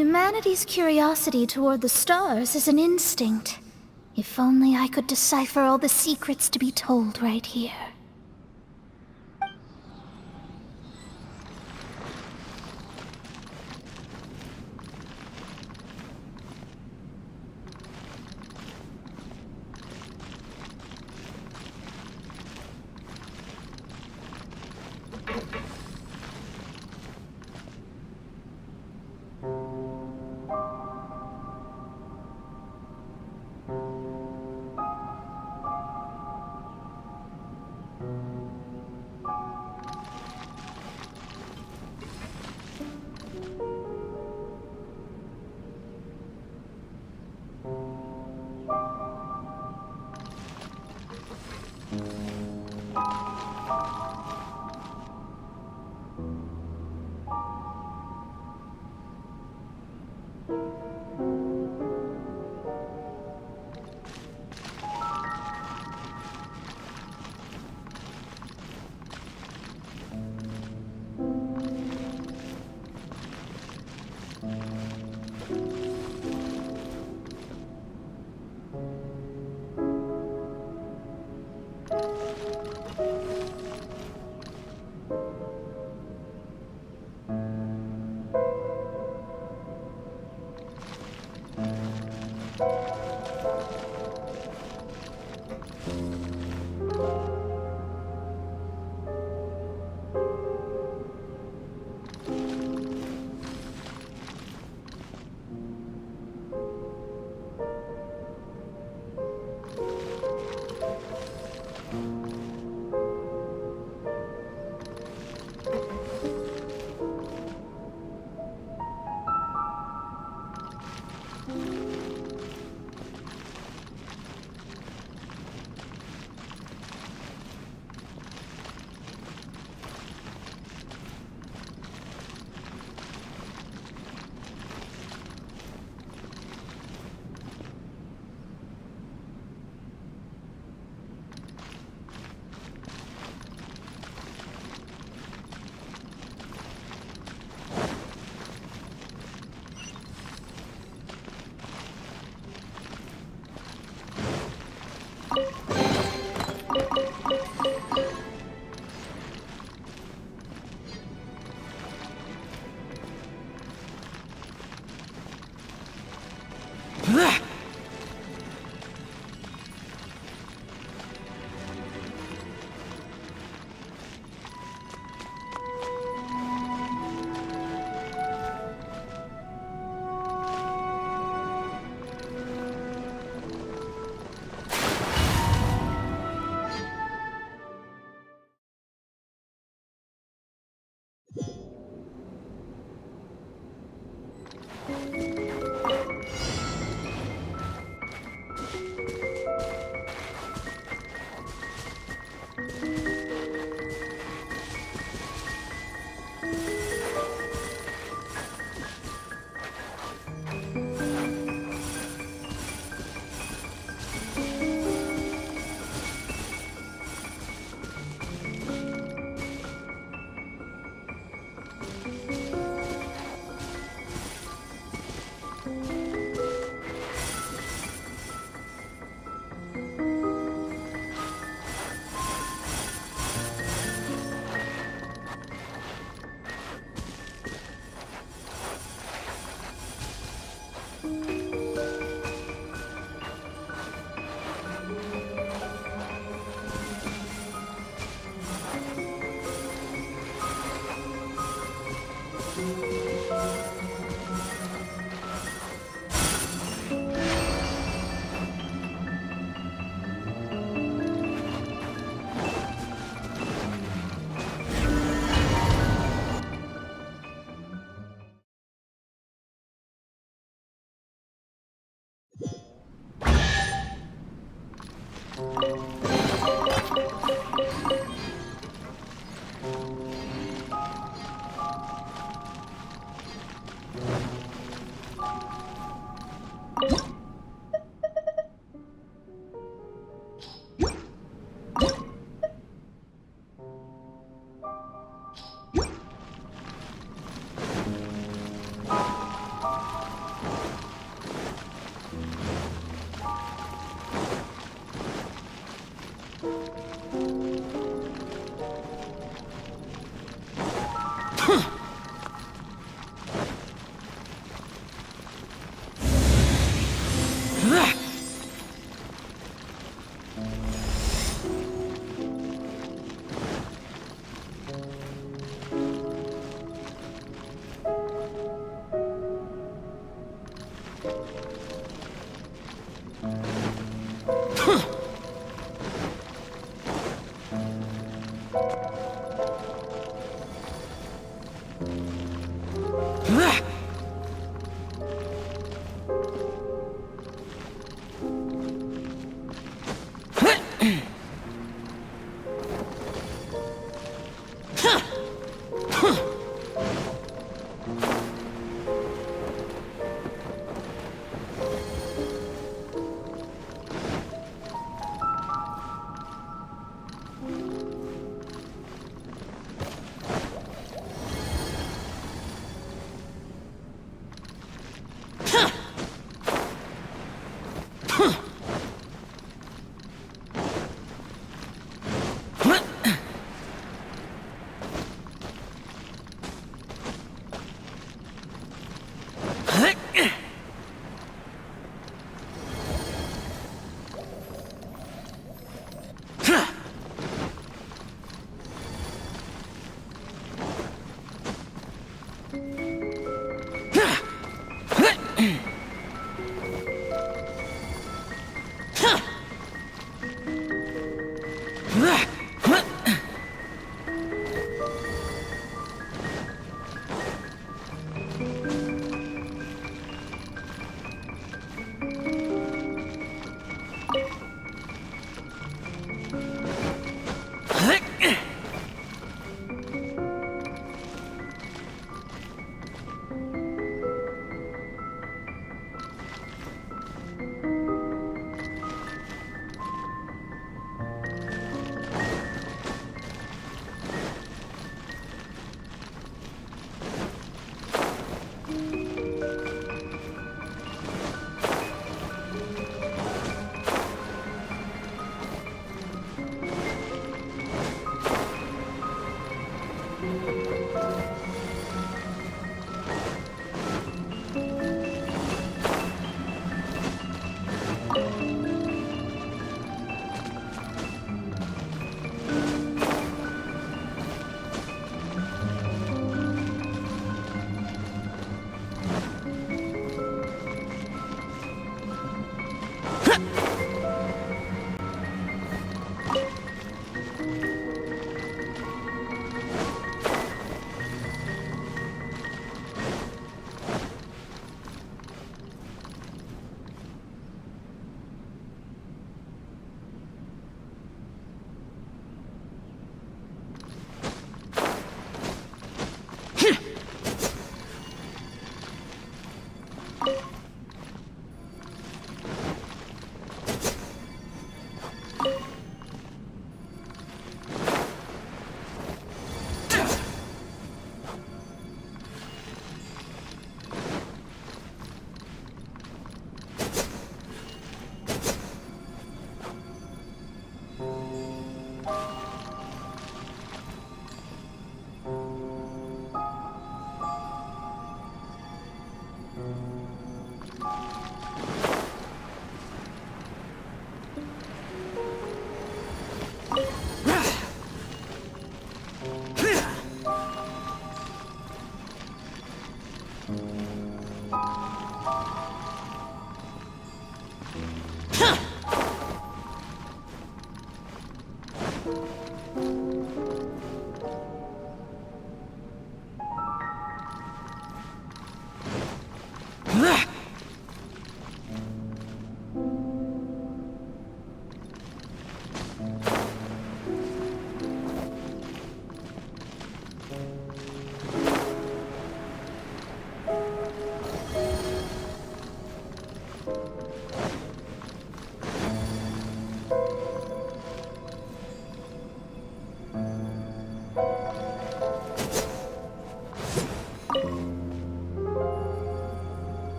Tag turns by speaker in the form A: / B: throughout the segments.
A: Humanity's curiosity toward the stars is an instinct. If only I could decipher all the secrets to be told right here.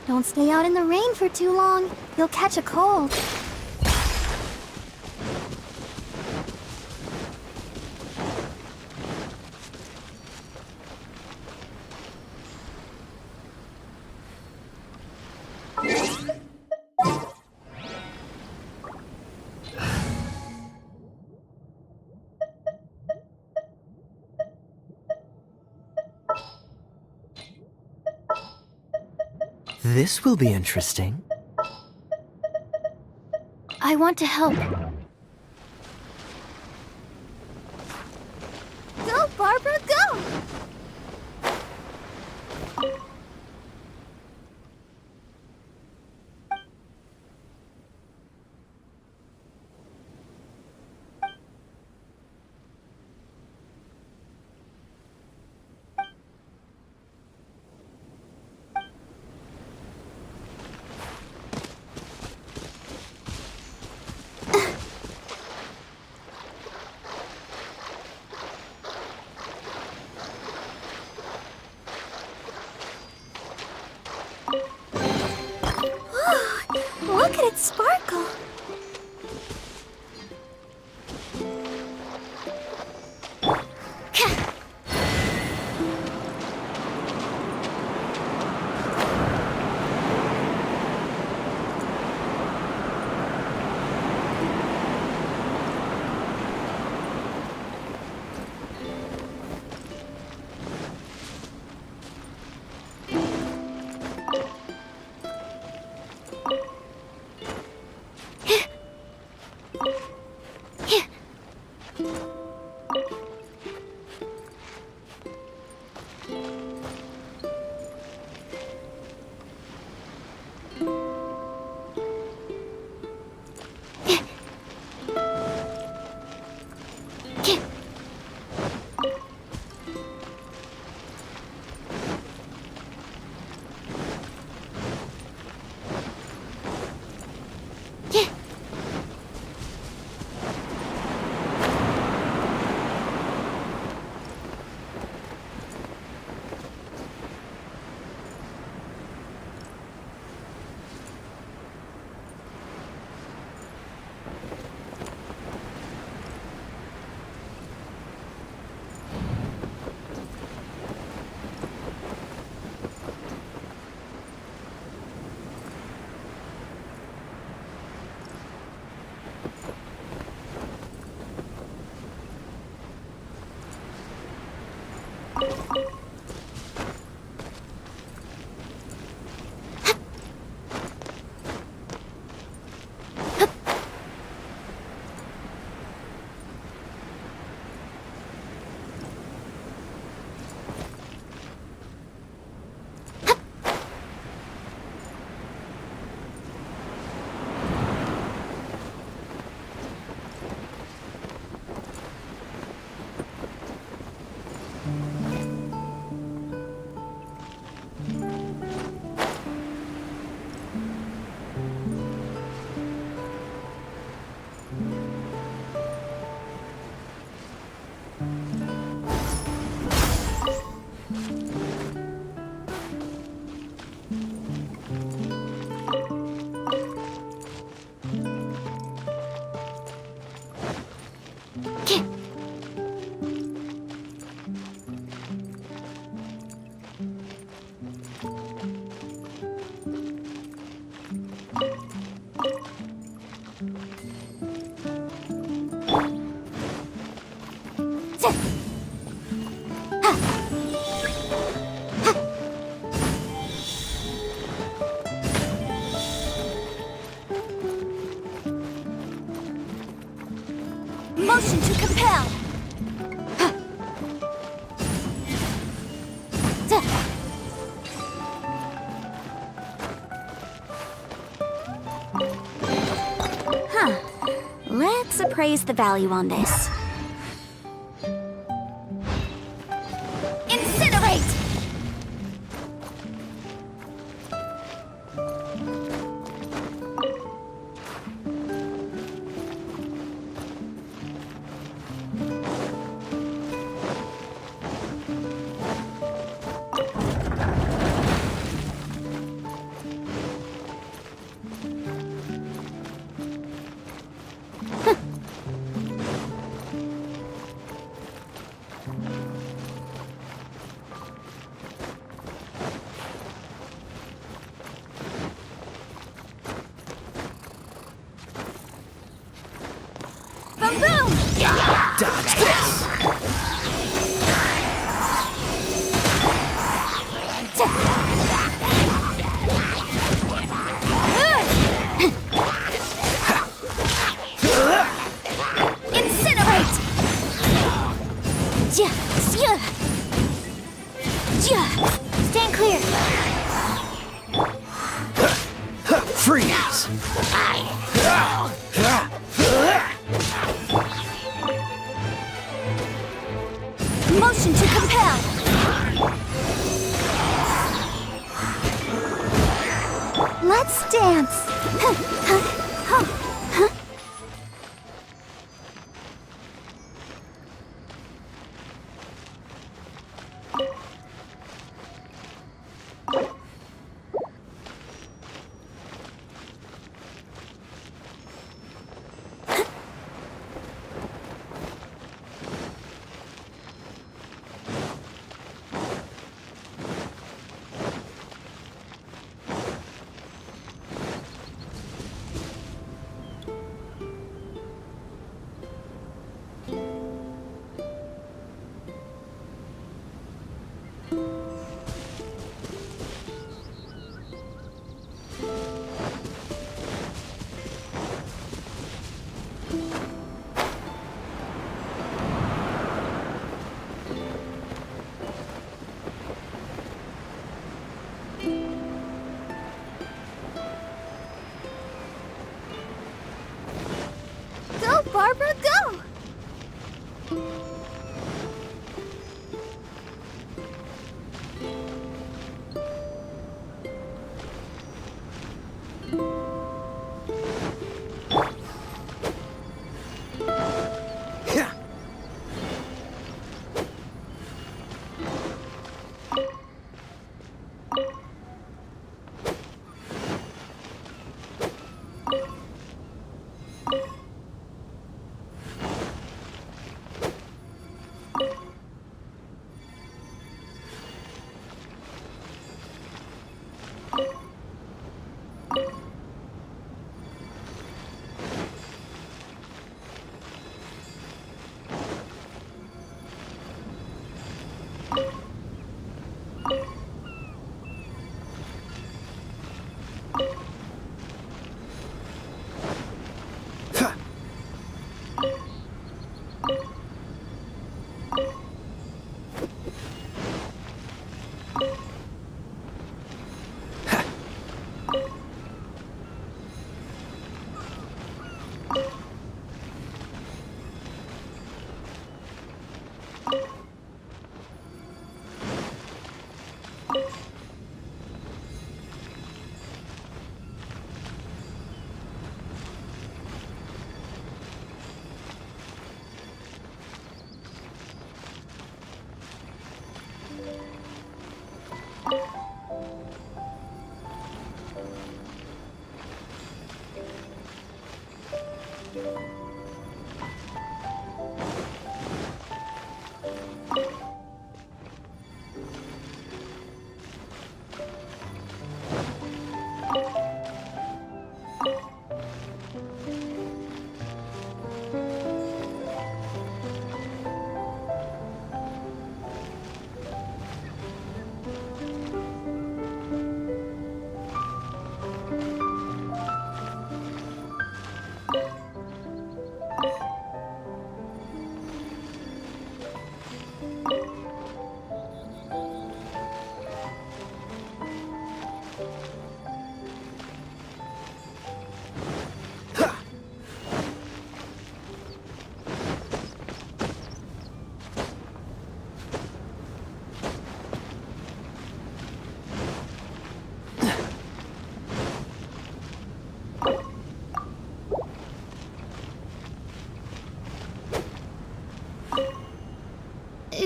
A: Don't stay out in the rain for too long. You'll catch a cold.
B: This will be interesting.
A: I want to help. Go, Barbara, go! Look at it sparkle!
C: appraise the value on this. Incinerate! Boom boom!
B: Dodge this!
C: Incinerate! Stand clear!
B: Freeze!
C: Motion to compel! Let's dance!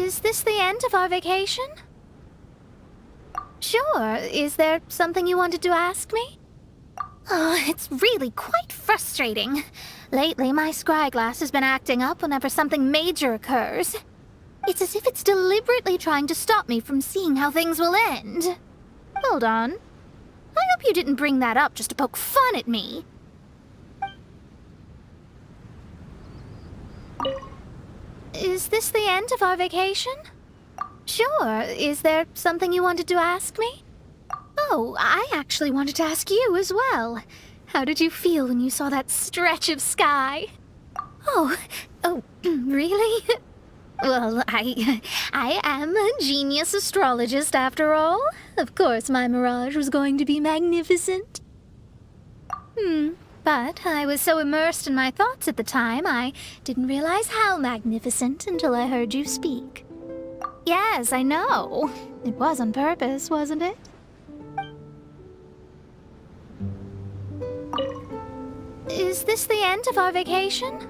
A: Is this the end of our vacation? Sure. Is there something you wanted to ask me? Oh, it's really quite frustrating. Lately, my scryglass has been acting up whenever something major occurs. It's as if it's deliberately trying to stop me from seeing how things will end. Hold on. I hope you didn't bring that up just to poke fun at me. Is this the end of our vacation? Sure. Is there something you wanted to ask me? Oh, I actually wanted to ask you as well. How did you feel when you saw that stretch of sky? Oh, really? Well, I am a genius astrologist after all. Of course my mirage was going to be magnificent. But I was so immersed in my thoughts at the time, I didn't realize how magnificent until I heard you speak. Yes, I know. It was on purpose, wasn't it? Is this the end of our vacation?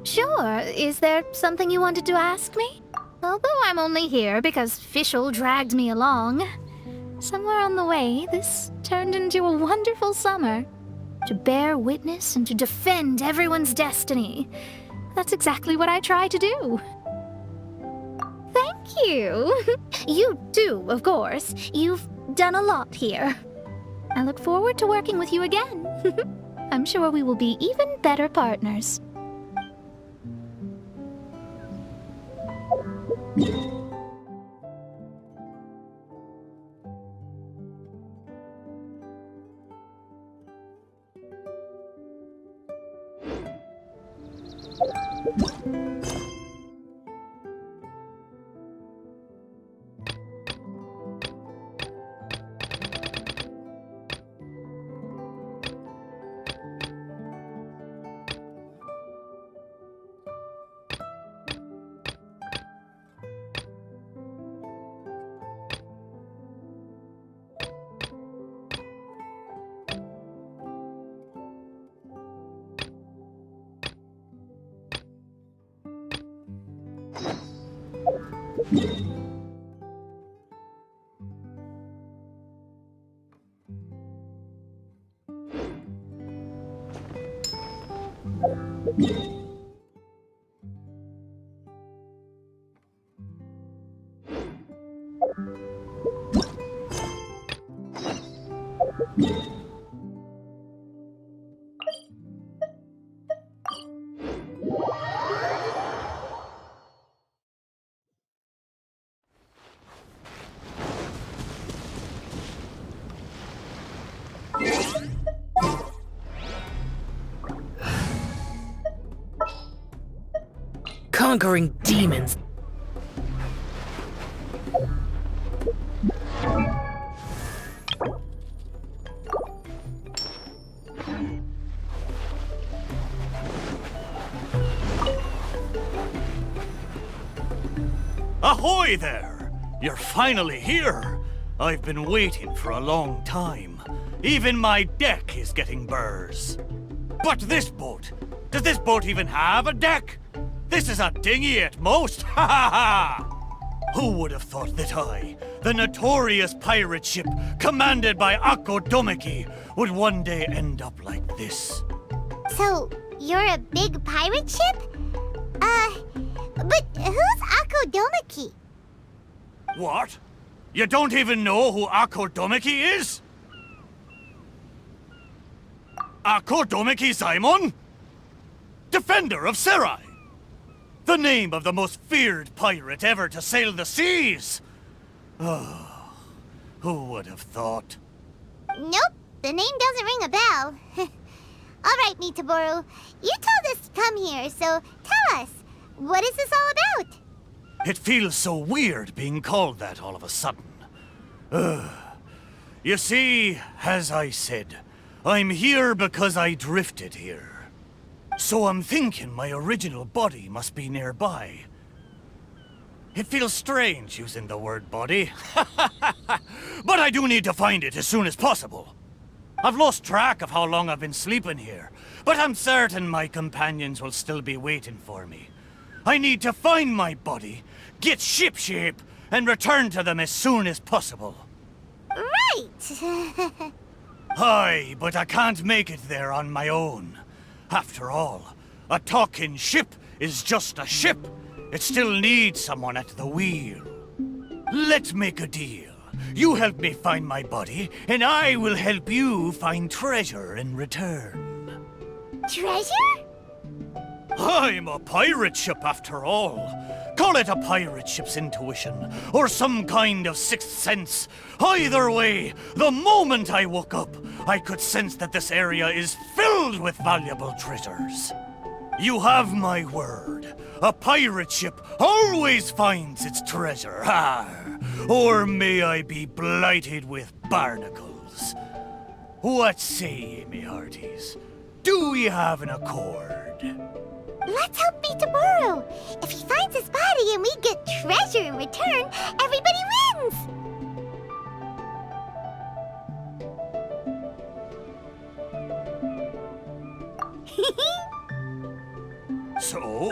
A: Sure. Is there something you wanted to ask me? Although I'm only here because Fischl dragged me along. Somewhere on the way, this turned into a wonderful summer. To bear witness and to defend everyone's destiny. That's exactly what I try to do. Thank you. You too, of course. You've done a lot here. I look forward to working with you again. I'm sure we will be even better partners.
B: Conquering demons.
D: Ahoy there! You're finally here! I've been waiting for a long time. Even my deck is getting burrs. But this boat, does this boat even have a deck? This is a dinghy at most, ha ha ha! Who would have thought that I, the notorious pirate ship commanded by Akko Domeki, would one day end up like this?
C: So, you're a big pirate ship? But who's Akko Domeki?
D: What? You don't even know who Akko Domeki is? Akko Domeki Simon? Defender of Serai! The name of the most feared pirate ever to sail the seas! Oh, who would have thought?
C: Nope, the name doesn't ring a bell. All right, Miitoboru, you told us to come here, so tell us, what is this all about?
D: It feels so weird being called that all of a sudden. You see, as I said, I'm here because I drifted here. So I'm thinking my original body must be nearby. It feels strange using the word body. But I do need to find it as soon as possible. I've lost track of how long I've been sleeping here, but I'm certain my companions will still be waiting for me. I need to find my body, get shipshape, and return to them as soon as possible.
C: Right!
D: Aye, but I can't make it there on my own. After all, a talking ship is just a ship. It still needs someone at the wheel. Let's make a deal. You help me find my body, and I will help you find treasure in return.
C: Treasure?
D: I'm a pirate ship after all. Call it a pirate ship's intuition, or some kind of sixth sense. Either way, the moment I woke up, I could sense that this area is filled with valuable treasures. You have my word. A pirate ship always finds its treasure. Ah, or may I be blighted with barnacles. What say ye, me hearties? Do we have an accord?
C: Let's help Miitoboru. If he finds his body and we get treasure in return, everybody wins!
D: So,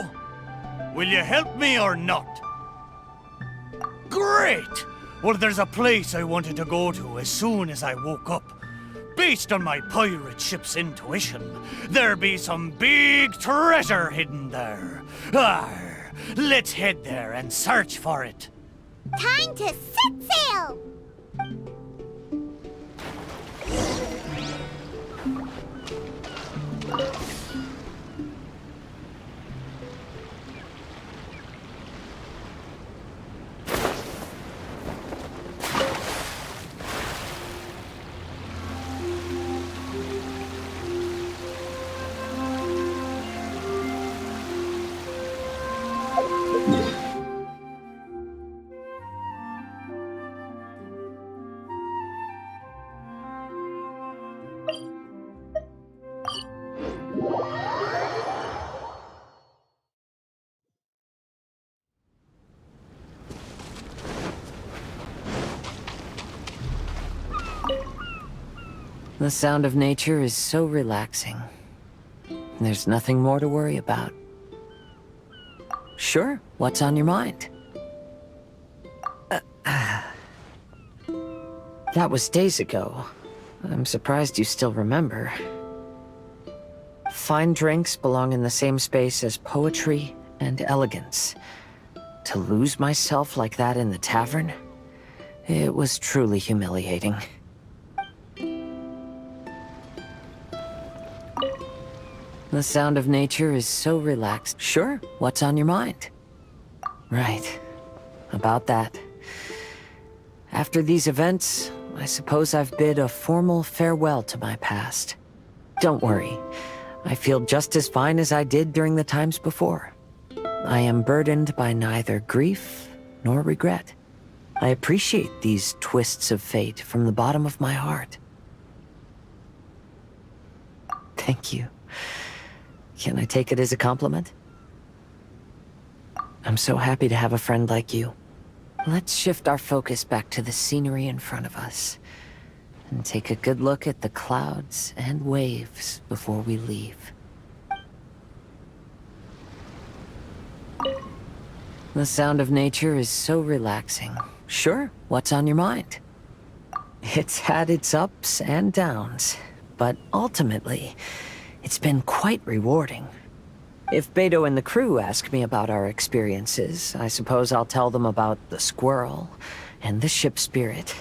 D: will you help me or not? Great! Well, there's a place I wanted to go to as soon as I woke up. Based on my pirate ship's intuition, there be some big treasure hidden there. Arr, let's head there and search for it.
C: Time to set sail!
B: The sound of nature is so relaxing. There's nothing more to worry about. Sure, what's on your mind? That was days ago. I'm surprised you still remember. Fine drinks belong in the same space as poetry and elegance. To lose myself like that in the tavern? It was truly humiliating. The sound of nature is so relaxed. Sure, what's on your mind? Right, about that. After these events, I suppose I've bid a formal farewell to my past. Don't worry, I feel just as fine as I did during the times before. I am burdened by neither grief nor regret. I appreciate these twists of fate from the bottom of my heart. Thank you. Can I take it as a compliment? I'm so happy to have a friend like you. Let's shift our focus back to the scenery in front of us, and take a good look at the clouds and waves before we leave. The sound of nature is so relaxing. Sure, what's on your mind? It's had its ups and downs, but ultimately, it's been quite rewarding. If Beto and the crew ask me about our experiences, I suppose I'll tell them about the squirrel and the ship spirit.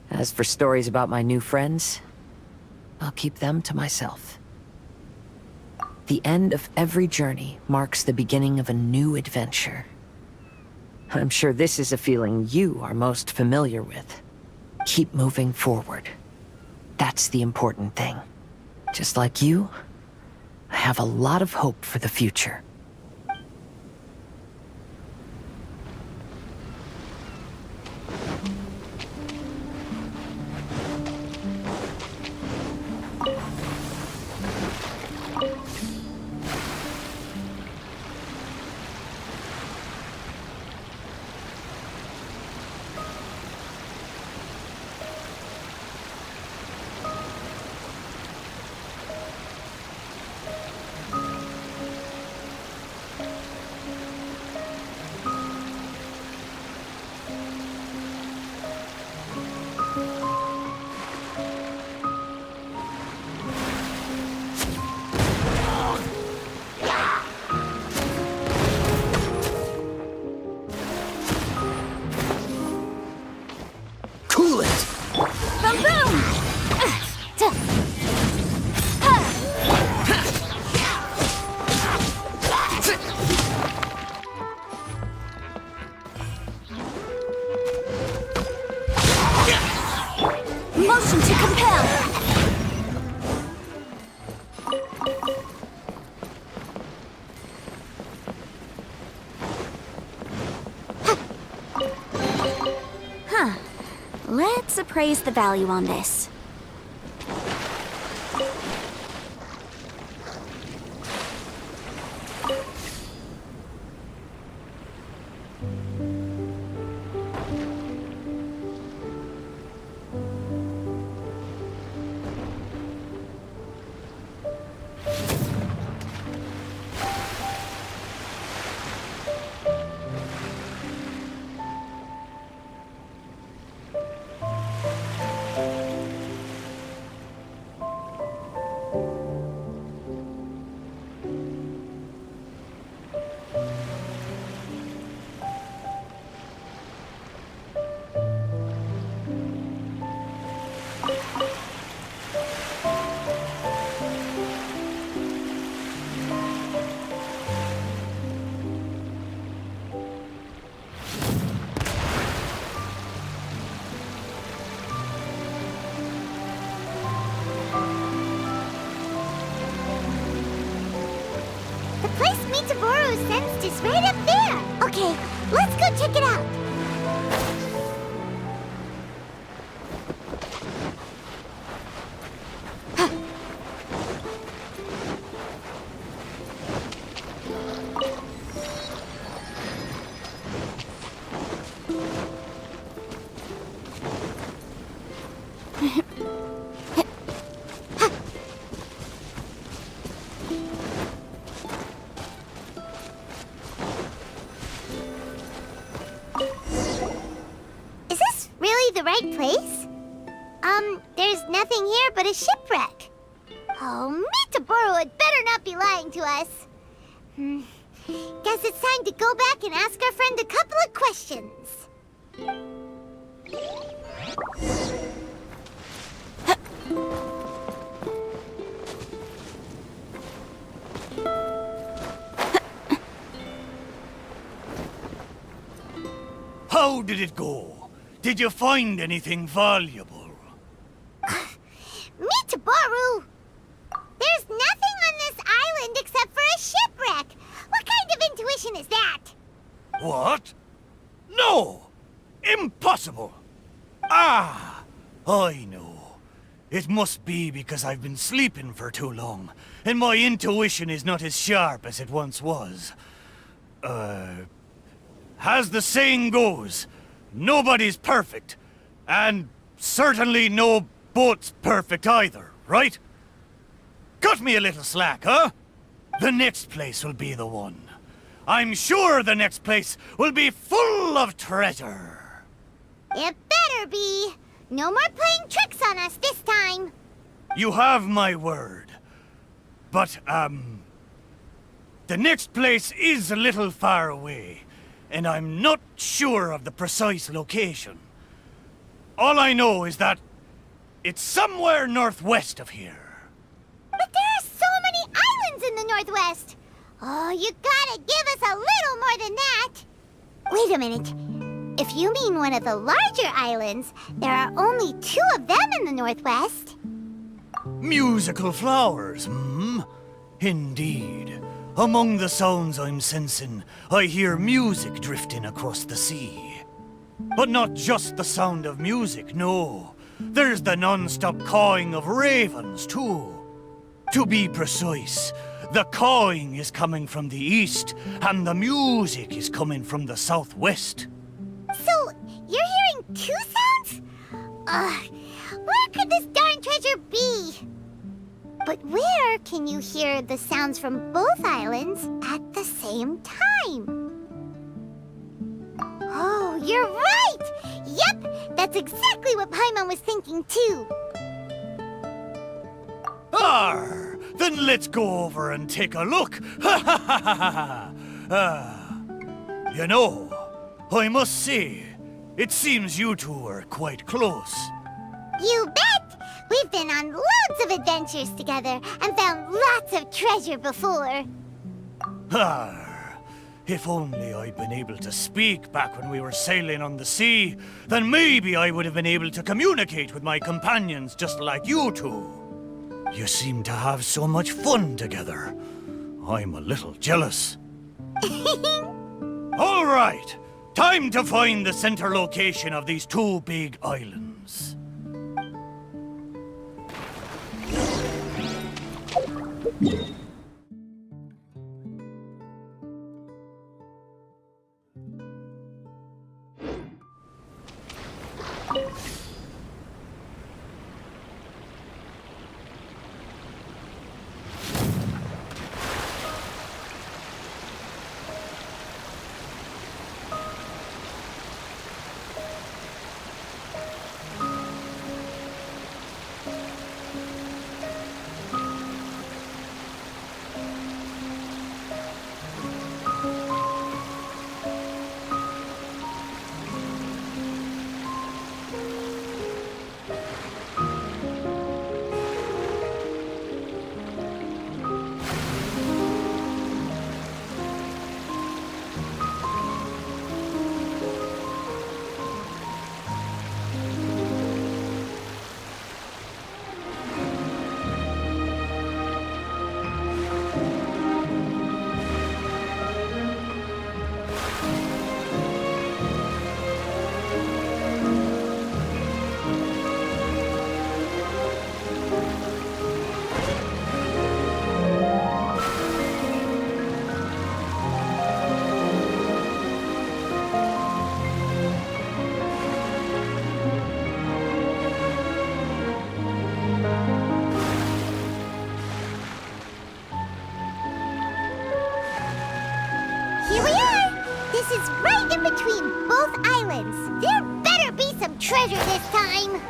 B: As for stories about my new friends, I'll keep them to myself. The end of every journey marks the beginning of a new adventure. I'm sure this is a feeling you are most familiar with. Keep moving forward. That's the important thing. Just like you, I have a lot of hope for the future. feel it!
A: Boom boom! Motion to compel! Let's appraise the value on this.
C: The place Miitoboru sensed is right up there. Okay, let's go check it out. Is this really the right place? There's nothing here but a shipwreck. Oh, Miitoboru had better not be lying to us. Guess it's time to go back and ask our friend a couple of questions.
D: How did it go? Did you find anything valuable?
C: Miitoboru! There's nothing on this island except for a shipwreck. What kind of intuition is that?
D: What? No! Impossible! Ah! I know. It must be because I've been sleeping for too long, and my intuition is not as sharp as it once was. As the saying goes, nobody's perfect, and certainly no boat's perfect either, right? Cut me a little slack, huh? The next place will be the one. I'm sure the next place will be full of treasure.
C: It better be. No more playing tricks on us this time.
D: You have my word. But, the next place is a little far away, and I'm not sure of the precise location. All I know is that it's somewhere northwest of here.
C: But there are so many islands in the Northwest. Oh, you gotta give us a little more than that. Wait a minute. If you mean one of the larger islands, there are only 2 of them in the Northwest.
D: Musical flowers, hmm? Indeed. Among the sounds I'm sensing, I hear music drifting across the sea. But not just the sound of music, no. There's the non-stop cawing of ravens, too. To be precise, the cawing is coming from the east, and the music is coming from the southwest.
C: So, you're hearing 2 sounds? Where could this darn treasure be? But where can you hear the sounds from both islands at the same time? Oh, you're right! Yep, that's exactly what Paimon was thinking too.
D: Arr! Then let's go over and take a look. Ha ha ha ha ha! You know, I must say, It seems you two are quite close.
C: You bet! We've been on loads of adventures together and found lots of treasure before.
D: Ah, if only I'd been able to speak back when we were sailing on the sea, then maybe I would have been able to communicate with my companions just like you two. You seem to have so much fun together. I'm a little jealous. All right, time to find the center location of these two big islands.
C: Here we are! This is right in between both islands. There better be some treasure this time!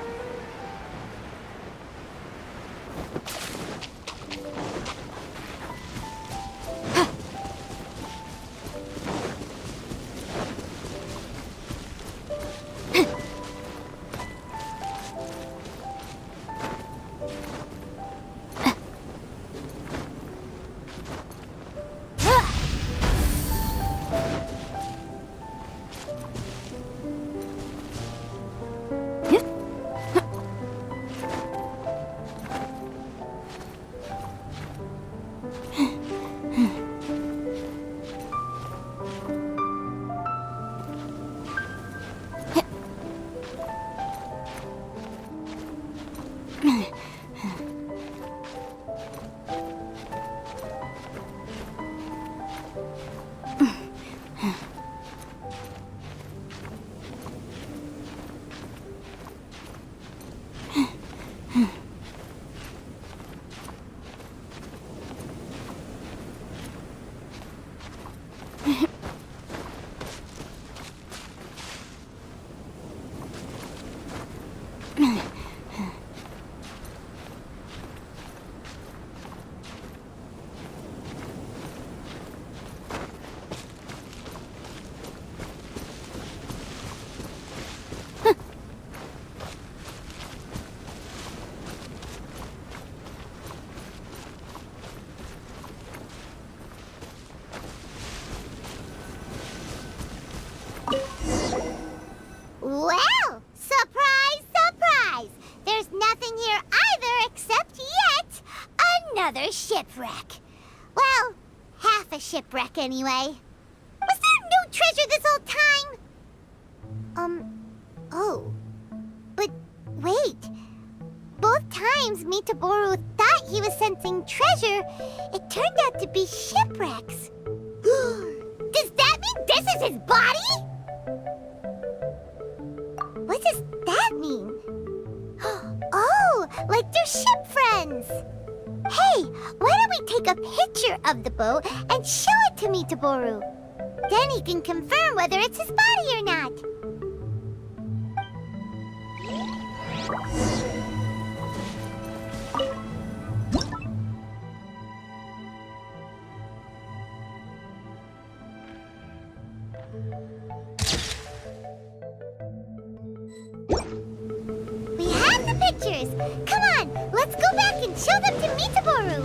C: Well, surprise, surprise! There's nothing here either except yet another shipwreck. Well, half a shipwreck anyway. Was there no treasure this whole time? Oh. But wait. Both times Miitoboru thought he was sensing treasure, it turned out to be shipwrecks. Does that mean this is his body? What does that mean? Oh, like they're ship friends. Hey, why don't we take a picture of the boat and show it to Miitoboru? Then he can confirm whether it's his body or not. We have the pictures! Come on, let's go back and show them to Miitoboru!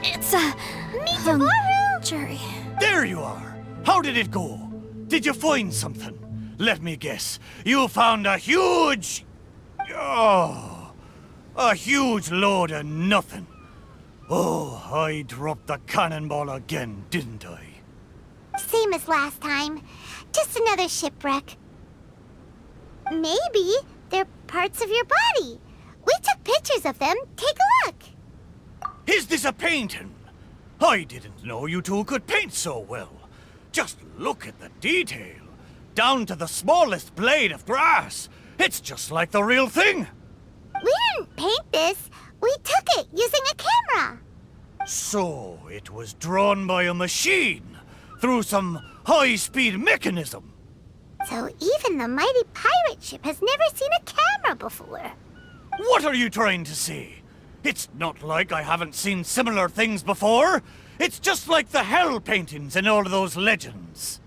A: It's
C: Miitoboru!
A: Jerry.
D: There you are! How did it go? Did you find something? Let me guess. You found a huge... Oh, a huge load of nothing. Oh, I dropped the cannonball again, didn't I?
C: Same as last time. Just another shipwreck. Maybe they're parts of your body. We took pictures of them. Take a look.
D: Is this a painting? I didn't know you two could paint so well. Just look at the detail. Down to the smallest blade of grass. It's just like the real thing.
C: We didn't paint this. We took it using a camera.
D: So it was drawn by a machine through some high-speed mechanism.
C: So even the mighty pirate ship has never seen a camera before.
D: What are you trying to say? It's not like I haven't seen similar things before. It's just like the hell paintings in all of those legends.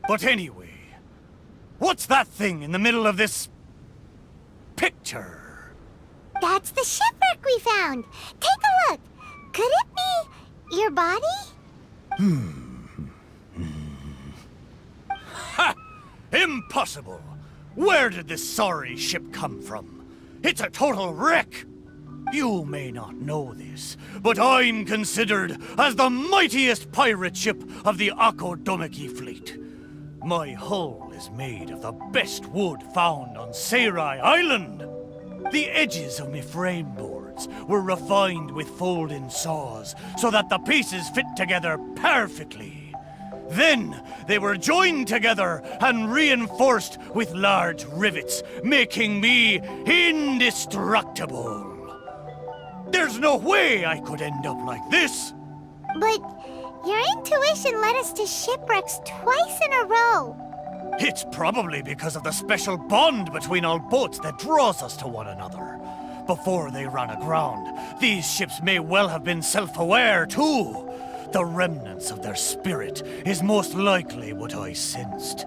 D: But anyway, what's that thing in the middle of this picture?
C: That's the shipwreck we found. Take a look. Could it be your body?
D: Ha! Impossible! Where did this sorry ship come from? It's a total wreck! You may not know this, but I'm considered as the mightiest pirate ship of the Akodomeki fleet. My hull is made of the best wood found on Seirai Island. The edges of my frame boards were refined with folding saws so that the pieces fit together perfectly. Then they were joined together and reinforced with large rivets, making me indestructible. There's no way I could end up like this.
C: But your intuition led us to shipwrecks twice in a row.
D: It's probably because of the special bond between all boats that draws us to one another. Before they ran aground, these ships may well have been self-aware too. The remnants of their spirit is most likely what I sensed.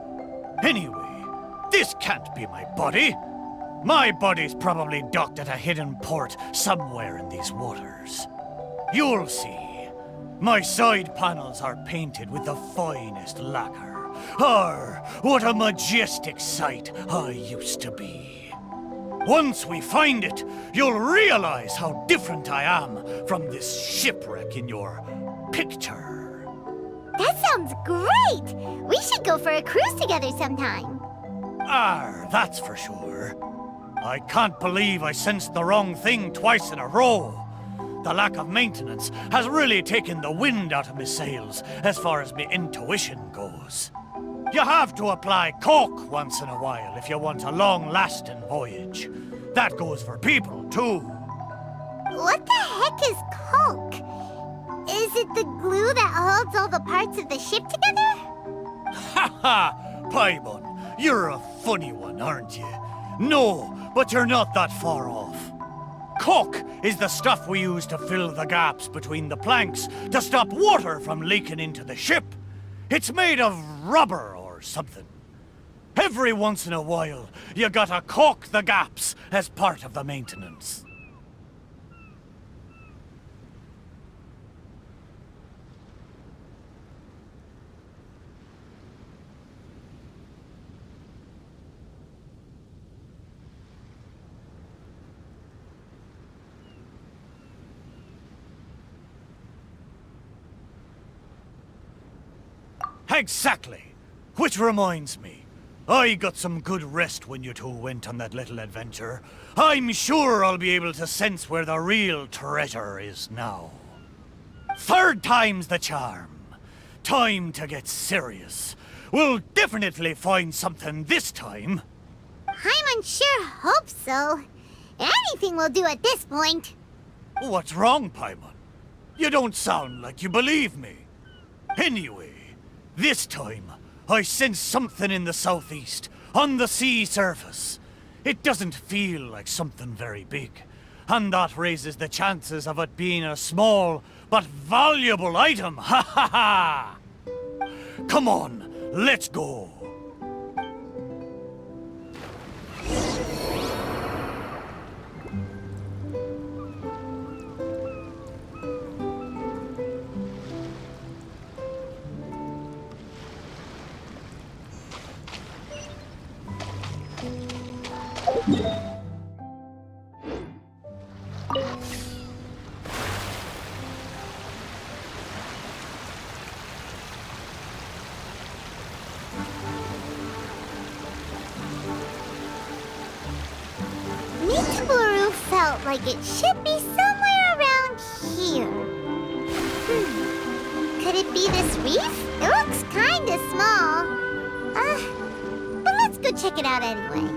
D: Anyway, this can't be my body. My body's probably docked at a hidden port somewhere in these waters. You'll see. My side panels are painted with the finest lacquer. What a majestic sight I used to be. Once we find it, you'll realize how different I am from this shipwreck in your picture.
C: That sounds great! We should go for a cruise together sometime.
D: That's for sure. I can't believe I sensed the wrong thing twice in a row. The lack of maintenance has really taken the wind out of my sails as far as my intuition goes. You have to apply cork once in a while if you want a long-lasting voyage. That goes for people, too.
C: What the heck is caulk? Is it the glue that holds all the parts of the ship together?
D: Ha ha! Paimon, you're a funny one, aren't you? No, but you're not that far off. Caulk is the stuff we use to fill the gaps between the planks to stop water from leaking into the ship. It's made of rubber or something. Every once in a while, you gotta caulk the gaps as part of the maintenance. Exactly. Which reminds me, I got some good rest when you two went on that little adventure. I'm sure I'll be able to sense where the real treasure is now. Third time's the charm. Time to get serious. We'll definitely find something this time.
C: Paimon sure hopes so. Anything will do at this point.
D: What's wrong, Paimon? You don't sound like you believe me. Anyway, this time, I sense something in the southeast, on the sea surface. It doesn't feel like something very big, and that raises the chances of it being a small but valuable item. Ha ha ha! Come on, let's go.
C: Miitoboru felt like it should be somewhere around here. Could it be this reef? It looks kinda small. But let's go check it out anyway.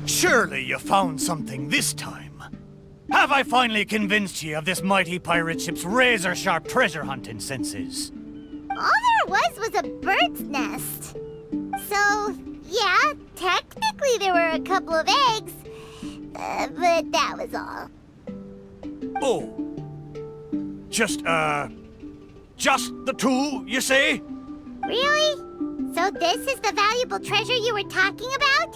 D: Surely you found something this time. Have I finally convinced you of this mighty pirate ship's razor-sharp treasure hunting senses?
C: All there was a bird's nest. So, yeah, technically there were a couple of eggs, but that was all.
D: Oh. Just the two, you say?
C: Really? So this is the valuable treasure you were talking about?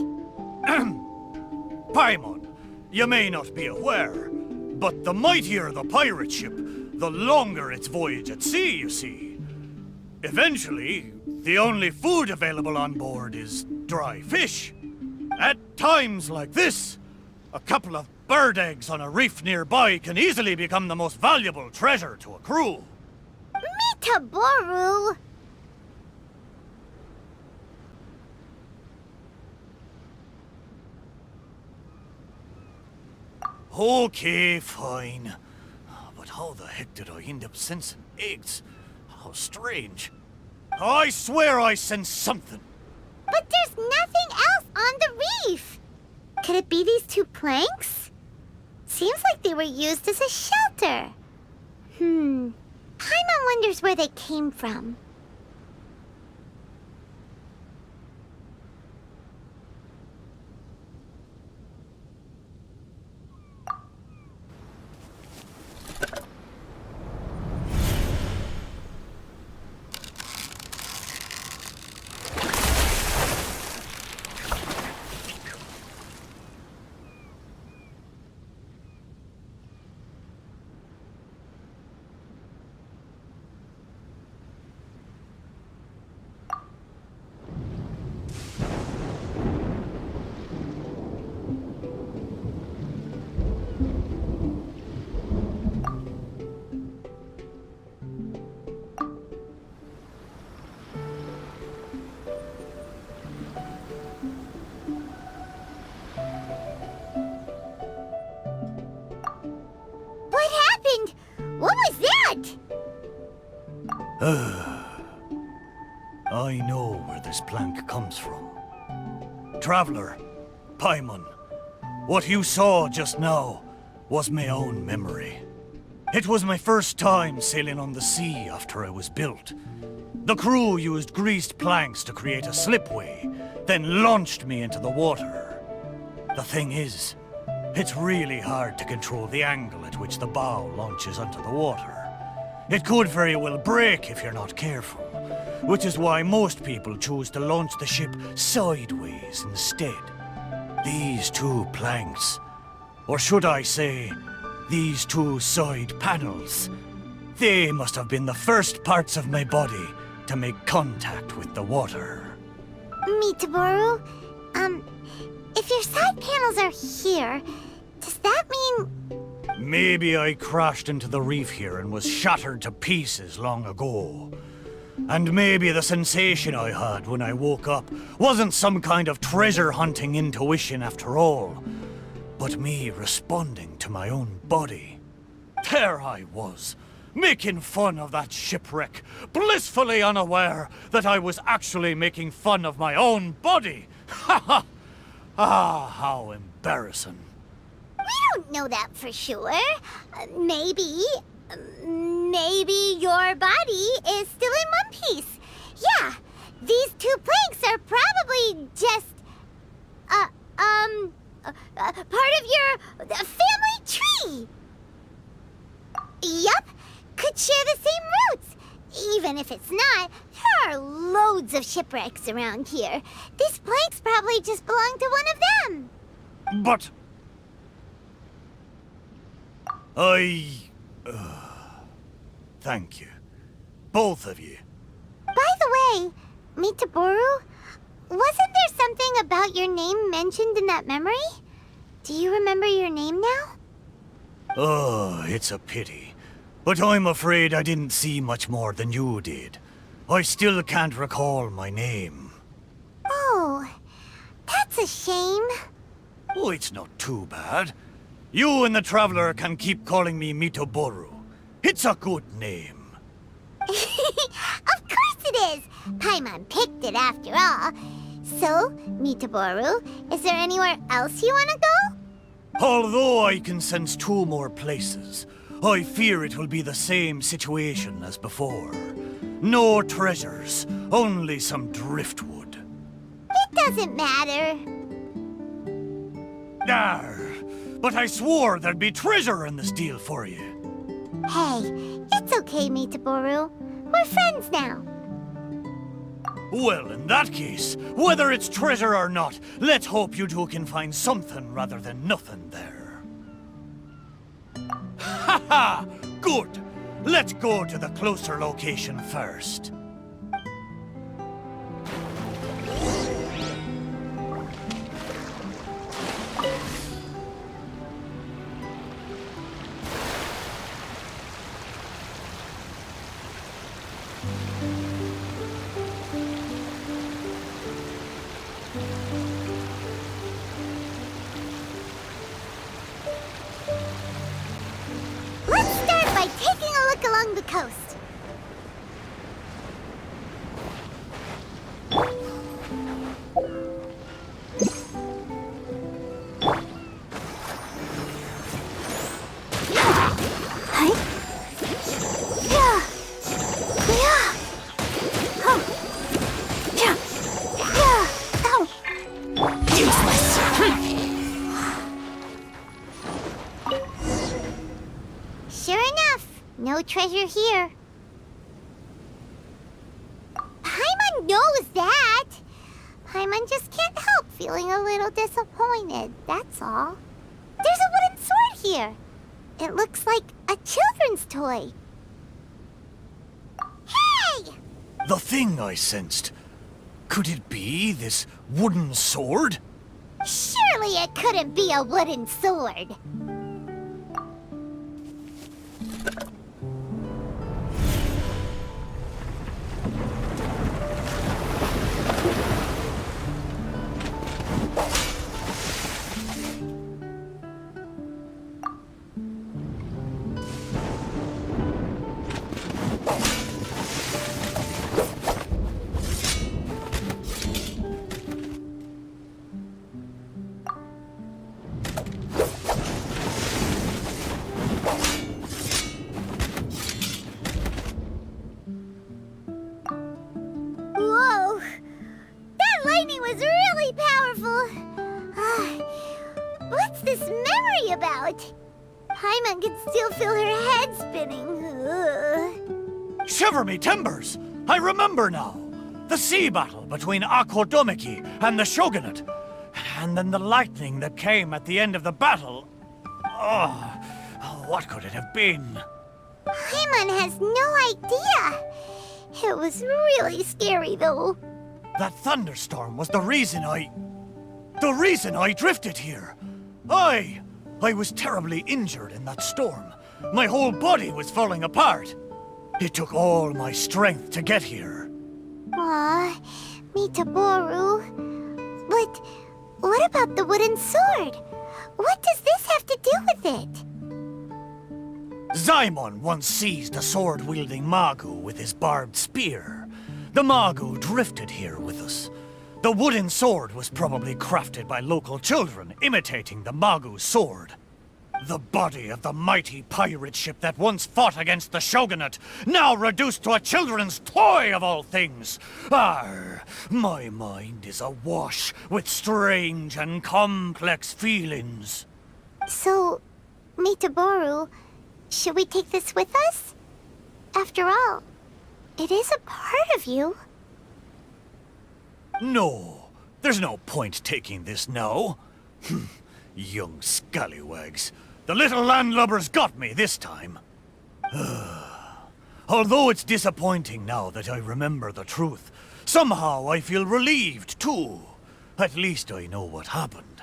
D: Paimon, you may not be aware, but the mightier the pirate ship, the longer its voyage at sea, you see. Eventually, the only food available on board is dry fish. At times like this, a couple of bird eggs on a reef nearby can easily become the most valuable treasure to a crew.
C: Miitoboru!
D: Okay, fine. But how the heck did I end up sensing eggs? How strange. I swear I sensed something.
C: But there's nothing else on the reef! Could it be these two planks? Seems like they were used as a shelter. Paimon wonders where they came from. What happened? What was that?
D: I know where this plank comes from. Traveler, Paimon, what you saw just now was my own memory. It was my first time sailing on the sea after I was built. The crew used greased planks to create a slipway, then launched me into the water. The thing is, it's really hard to control the angle at which the bow launches onto the water. It could very well break if you're not careful, which is why most people choose to launch the ship sideways instead. These two planks, or should I say, these two side panels, they must have been the first parts of my body to make contact with the water.
C: Miitoboru, if your side panels are here, does that mean...
D: Maybe I crashed into the reef here and was shattered to pieces long ago. And maybe the sensation I had when I woke up wasn't some kind of treasure-hunting intuition after all, but me responding to my own body. There I was, making fun of that shipwreck, blissfully unaware that I was actually making fun of my own body. Ha ha! Ah, how embarrassing.
C: We don't know that for sure. Maybe your body is still in one piece. Yeah, these two planks are probably just, part of your family tree. Yup, could share the same roots. Even if it's not, there are loads of shipwrecks around here. These planks probably just belong to one of them.
D: But... Thank you. Both of you.
C: By the way, Miitoboru, wasn't there something about your name mentioned in that memory? Do you remember your name now?
D: Oh, it's a pity. But I'm afraid I didn't see much more than you did. I still can't recall my name.
C: Oh, that's a shame.
D: Oh, it's not too bad. You and the Traveler can keep calling me Miitoboru. It's a good name.
C: Of course it is! Paimon picked it after all. So, Miitoboru, is there anywhere else you want to go?
D: Although I can sense two more places, I fear it will be the same situation as before. No treasures, only some driftwood.
C: It doesn't matter.
D: Arr, but I swore there'd be treasure in this deal for you.
C: Hey, it's okay, Miitoboru. We're friends now.
D: Well, in that case, whether it's treasure or not, let's hope you two can find something rather than nothing there. Ha ha! Good! Let's go to the closer location first.
C: Let's start by taking a look along the coast. Sure enough, no treasure here. Paimon knows that. Paimon just can't help feeling a little disappointed, that's all. There's a wooden sword here. It looks like a children's toy. Hey!
D: The thing I sensed. Could it be this wooden sword?
C: Surely it couldn't be a wooden sword. Whoa! That lightning was really powerful. What's this memory about? Paimon can still feel her head spinning.
D: Shiver me timbers! I remember now. The sea battle between Akodomiki and the Shogunate. And then the lightning that came at the end of the battle. Oh, what could it have been?
C: Paimon has no idea. It was really scary, though.
D: That thunderstorm was the reason I drifted here. I was terribly injured in that storm. My whole body was falling apart. It took all my strength to get here.
C: Aw, Miitoboru. But what about the wooden sword? What does this have to do with it?
D: Zaimon once seized a sword-wielding Magu with his barbed spear. The Magu drifted here with us. The wooden sword was probably crafted by local children, imitating the Magu's sword. The body of the mighty pirate ship that once fought against the shogunate, now reduced to a children's toy of all things. Arr, my mind is awash with strange and complex feelings.
C: So, Miitoboru, should we take this with us? After all, it is a part of you.
D: No, there's no point taking this now. Young scallywags. The little landlubbers got me this time. Although it's disappointing now that I remember the truth, somehow I feel relieved too. At least I know what happened.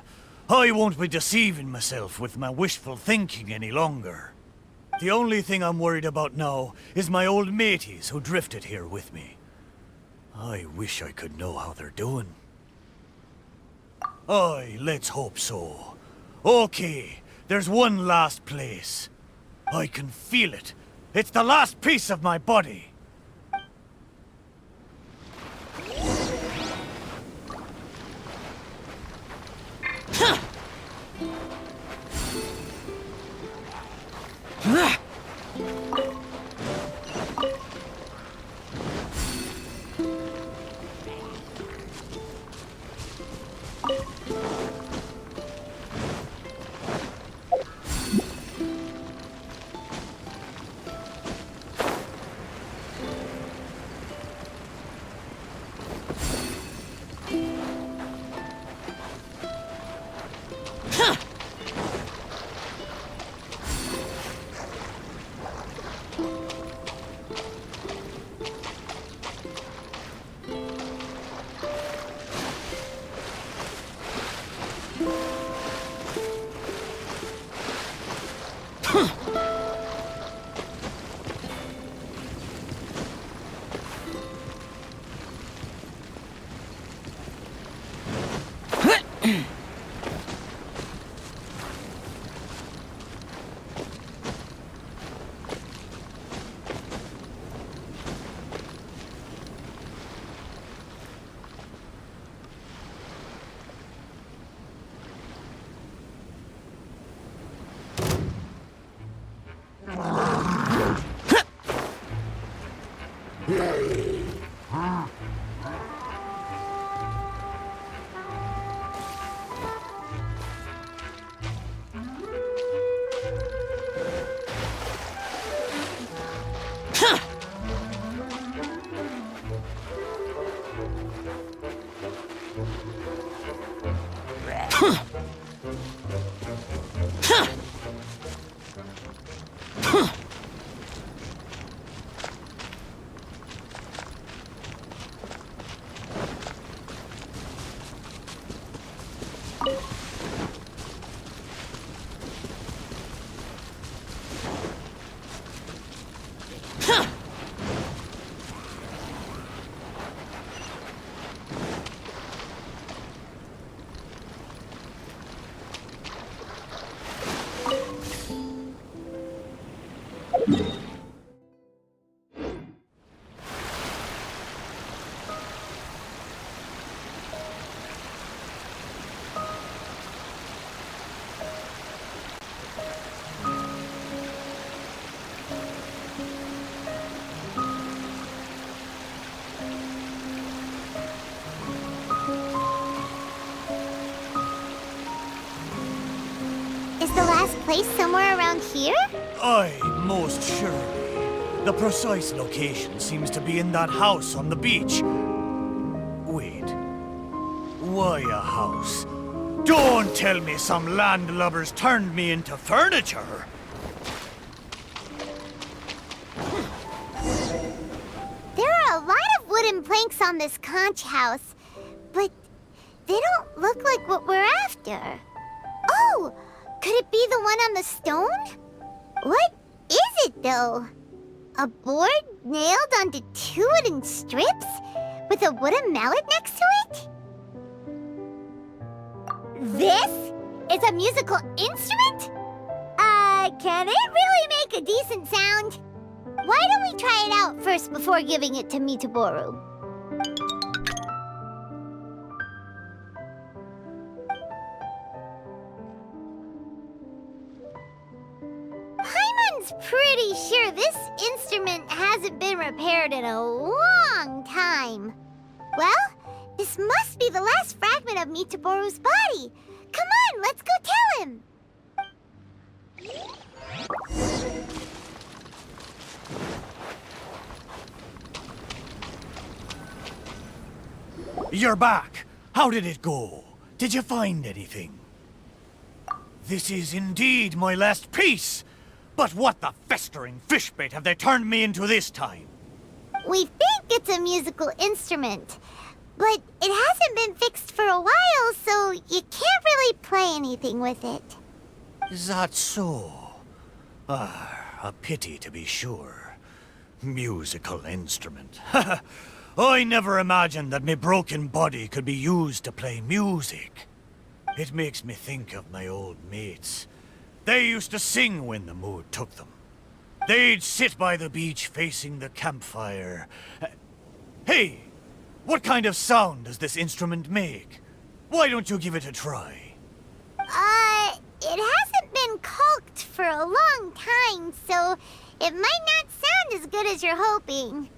D: I won't be deceiving myself with my wishful thinking any longer. The only thing I'm worried about now is my old mateys who drifted here with me. I wish I could know how they're doing. Aye, let's hope so. Okay, there's one last place. I can feel it. It's the last piece of my body.
C: Is the last place somewhere around here?
D: Aye, most surely. The precise location seems to be in that house on the beach. Wait. Why a house? Don't tell me some landlubbers turned me into furniture!
C: There are a lot of wooden planks on this conch house, but they don't look like what we're after. Oh! Could it be the one on the stone? What is it, though? A board nailed onto two wooden strips? With a wooden mallet next to it? This is a musical instrument? can it really make a decent sound? Why don't we try it out first before giving it to Miitoboru? Paimon's pretty sure this instrument hasn't been repaired in a long time. Well, this must be the last fragment of Miitoboru's body. Come on, let's go tell him.
D: You're back. How did it go? Did you find anything? This is indeed my last piece. But what the festering fishbait have they turned me into this time?
C: We think it's a musical instrument, but it hasn't been fixed for a while, so you can't really play anything with it.
D: Is that so? Ah, a pity to be sure. Musical instrument. I never imagined that my broken body could be used to play music. It makes me think of my old mates. They used to sing when the mood took them. They'd sit by the beach facing the campfire. Hey, what kind of sound does this instrument make? Why don't you give it a try?
C: It hasn't been caulked for a long time, so it might not sound as good as you're hoping.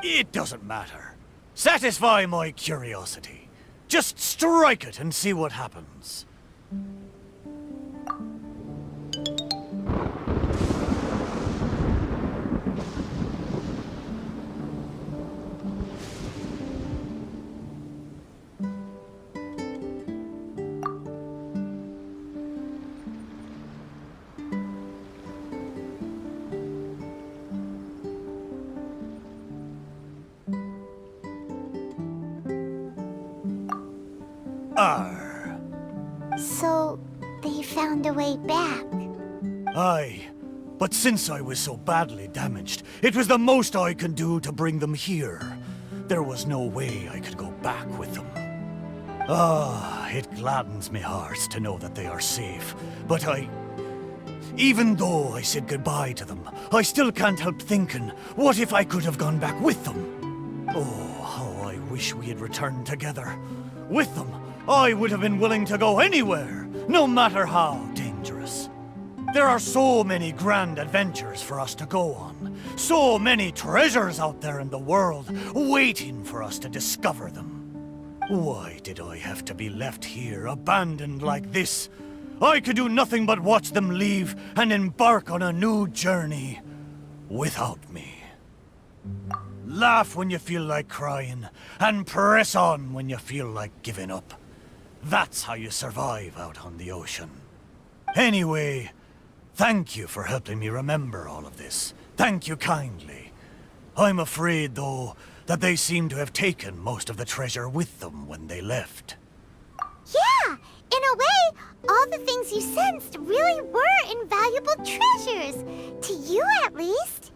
D: It doesn't matter. Satisfy my curiosity. Just strike it and see what happens.
C: So, they found a way back.
D: Aye, but since I was so badly damaged, it was the most I could do to bring them here. There was no way I could go back with them. Ah, it gladdens me heart to know that they are safe, but even though I said goodbye to them, I still can't help thinking, what if I could have gone back with them? Oh, how I wish we had returned together. With them, I would have been willing to go anywhere, no matter how dangerous. There are so many grand adventures for us to go on, so many treasures out there in the world, waiting for us to discover them. Why did I have to be left here, abandoned like this? I could do nothing but watch them leave and embark on a new journey without me. Laugh when you feel like crying, and press on when you feel like giving up. That's how you survive out on the ocean. Anyway, thank you for helping me remember all of this. Thank you kindly. I'm afraid, though, that they seem to have taken most of the treasure with them when they left.
C: Yeah, in a way, all the things you sensed really were invaluable treasures. To you, at least.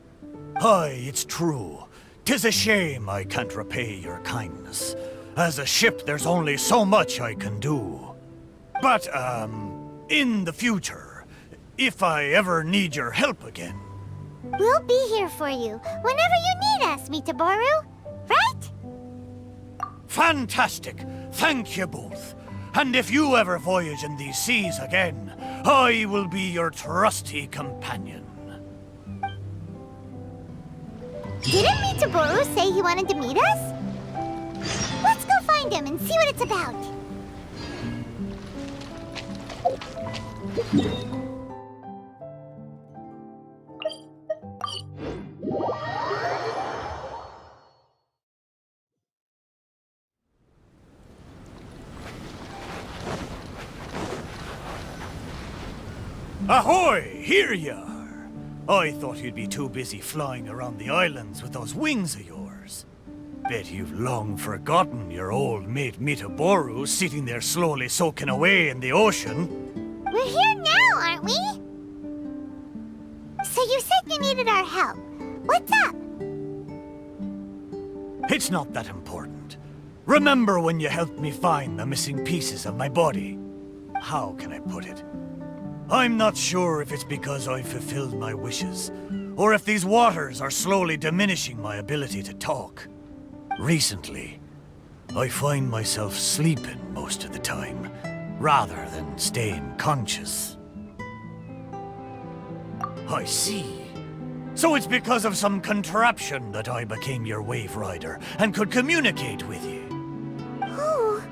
D: Aye, it's true. 'Tis a shame I can't repay your kindness. As a ship, there's only so much I can do. But, in the future, if I ever need your help again...
C: We'll be here for you, whenever you need us, Miitoboru. Right?
D: Fantastic! Thank you both. And if you ever voyage in these seas again, I will be your trusty companion.
C: Didn't Miitoboru say he wanted to meet us? Let's go find him and see what it's about.
D: Ahoy! Here you are! I thought you'd be too busy flying around the islands with those wings of yours. Bet you've long forgotten your old mate Miitoboru sitting there slowly soaking away in the ocean.
C: We're here now, aren't we? So you said you needed our help. What's up?
D: It's not that important. Remember when you helped me find the missing pieces of my body? How can I put it? I'm not sure if it's because I've fulfilled my wishes, or if these waters are slowly diminishing my ability to talk. Recently, I find myself sleeping most of the time, rather than staying conscious. I see. So it's because of some contraption that I became your wave rider and could communicate with you.
C: Oh,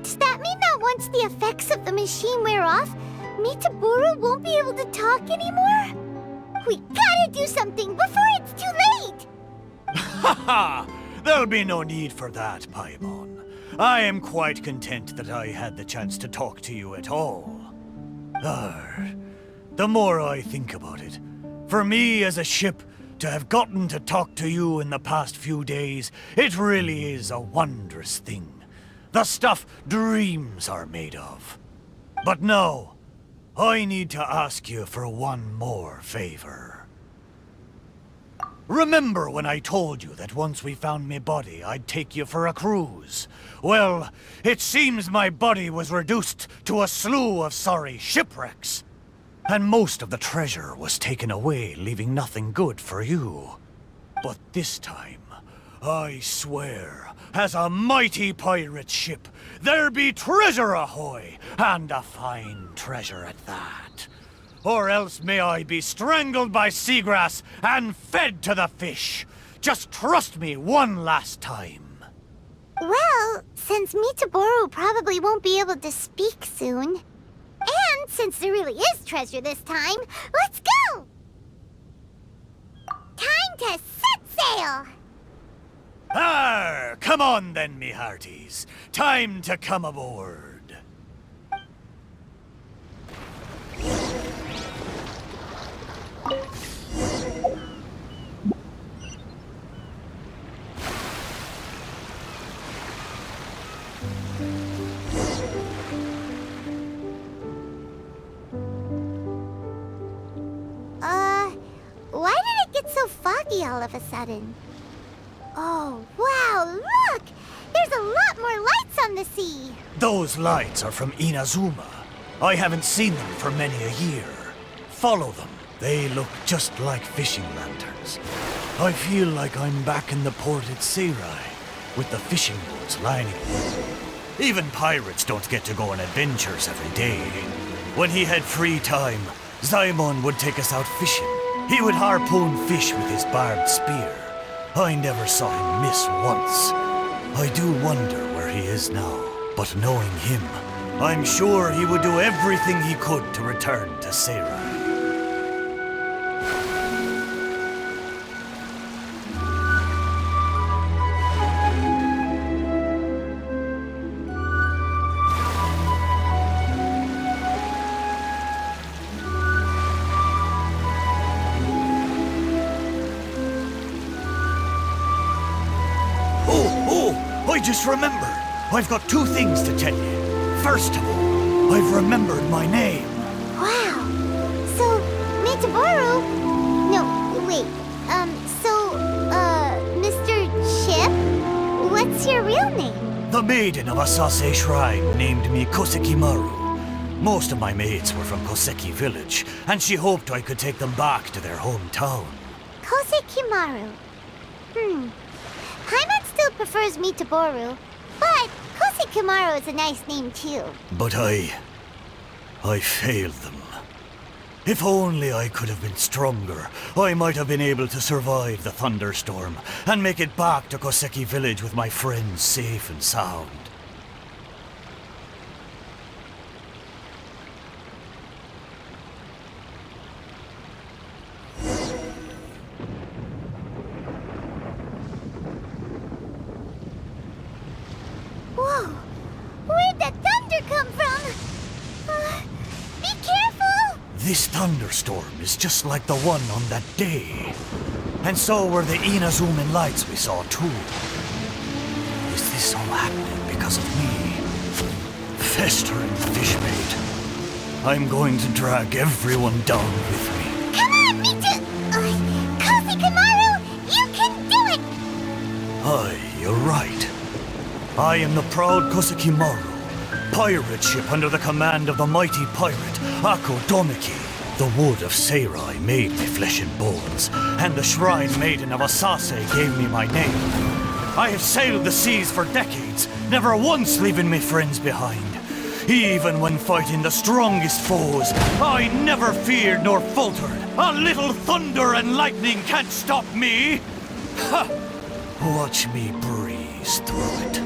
C: does that mean that once the effects of the machine wear off, Miitoboru won't be able to talk anymore? We gotta do something before it's too late!
D: Haha! There'll be no need for that, Paimon. I am quite content that I had the chance to talk to you at all. The more I think about it, for me as a ship to have gotten to talk to you in the past few days, it really is a wondrous thing. The stuff dreams are made of. But no, I need to ask you for one more favor. Remember when I told you that once we found my body, I'd take you for a cruise? Well, it seems my body was reduced to a slew of sorry shipwrecks. And most of the treasure was taken away, leaving nothing good for you. But this time, I swear, as a mighty pirate ship, there be treasure ahoy, and a fine treasure at that. Or else may I be strangled by seagrass and fed to the fish. Just trust me one last time.
C: Well, since Miitoboru probably won't be able to speak soon, and since there really is treasure this time, let's go! Time to set sail!
D: Arr! Come on then, me hearties. Time to come aboard.
C: Why did it get so foggy all of a sudden? Oh, wow, look! There's a lot more lights on the sea!
D: Those lights are from Inazuma. I haven't seen them for many a year. Follow them. They look just like fishing lanterns. I feel like I'm back in the port at Seirai, with the fishing boats lining it. Even pirates don't get to go on adventures every day. When he had free time, Zaimon would take us out fishing. He would harpoon fish with his barbed spear. I never saw him miss once. I do wonder where he is now, but knowing him, I'm sure he would do everything he could to return to Seirai. I just remembered. I've got two things to tell you. First of all, I've remembered my name.
C: Wow. So, Miitoboru? No, wait. Mr. Chip? What's your real name?
D: The maiden of Asase Shrine named me Kosekimaru. Most of my mates were from Koseki village, and she hoped I could take them back to their hometown.
C: Kosekimaru. Paimon still prefers Miitoboru, but Kosekimaru is a nice name too.
D: But I failed them. If only I could have been stronger, I might have been able to survive the thunderstorm and make it back to Koseki village with my friends safe and sound.
C: Whoa! Where'd that thunder come from? Be careful!
D: This thunderstorm is just like the one on that day. And so were the Inazuman lights we saw too. Is this all happening because of me? Festering fishbait. I'm going to drag everyone down with me.
C: Come on, Kosekimaru! You can do it!
D: Aye, you're right. I am the proud Kosekimaru, pirate ship under the command of the mighty pirate Akodomiki. The wood of Seirai made me flesh and bones, and the shrine maiden of Asase gave me my name. I have sailed the seas for decades, never once leaving me friends behind. Even when fighting the strongest foes, I never feared nor faltered. A little thunder and lightning can't stop me. Ha! Watch me breeze through it.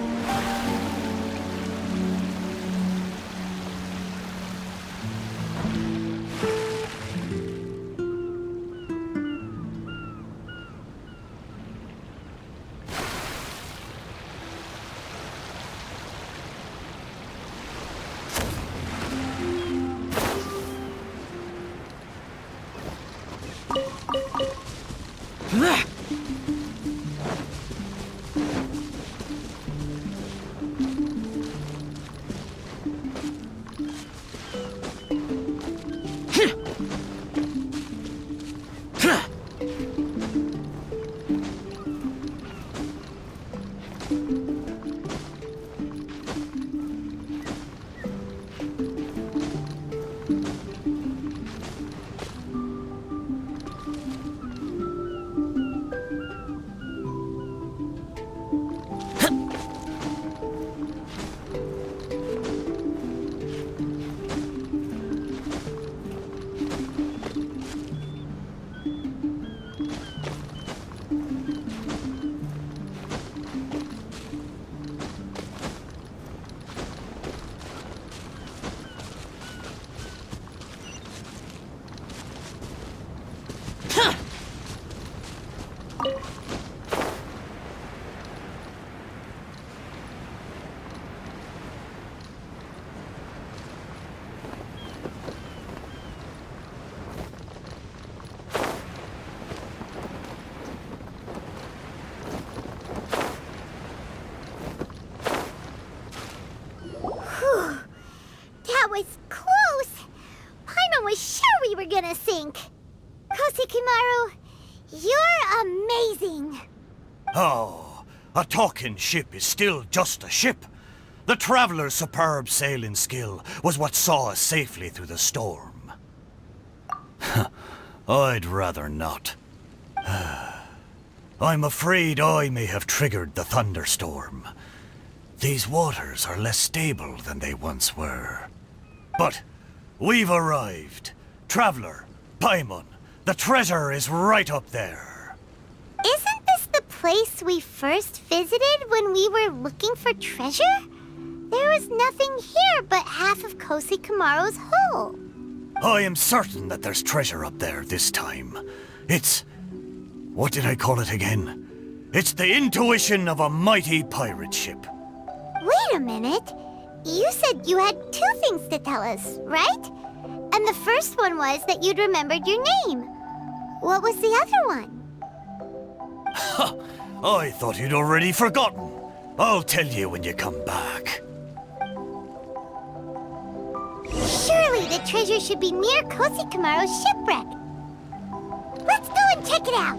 C: That was close! Paimon was sure we were gonna sink. Koshikimaru, you're amazing.
D: Oh, a talking ship is still just a ship. The traveler's superb sailing skill was what saw us safely through the storm. I'd rather not. I'm afraid I may have triggered the thunderstorm. These waters are less stable than they once were. But we've arrived. Traveler, Paimon, the treasure is right up there.
C: Isn't this the place we first visited when we were looking for treasure? There was nothing here but half of Koshikimaru's hull.
D: I am certain that there's treasure up there this time. It's... what did I call it again? It's the intuition of a mighty pirate ship.
C: Wait a minute. You said you had two things to tell us, right? And the first one was that you'd remembered your name. What was the other one?
D: I thought you'd already forgotten. I'll tell you when you come back.
C: Surely the treasure should be near Koshikimaru's shipwreck. Let's go and check it out.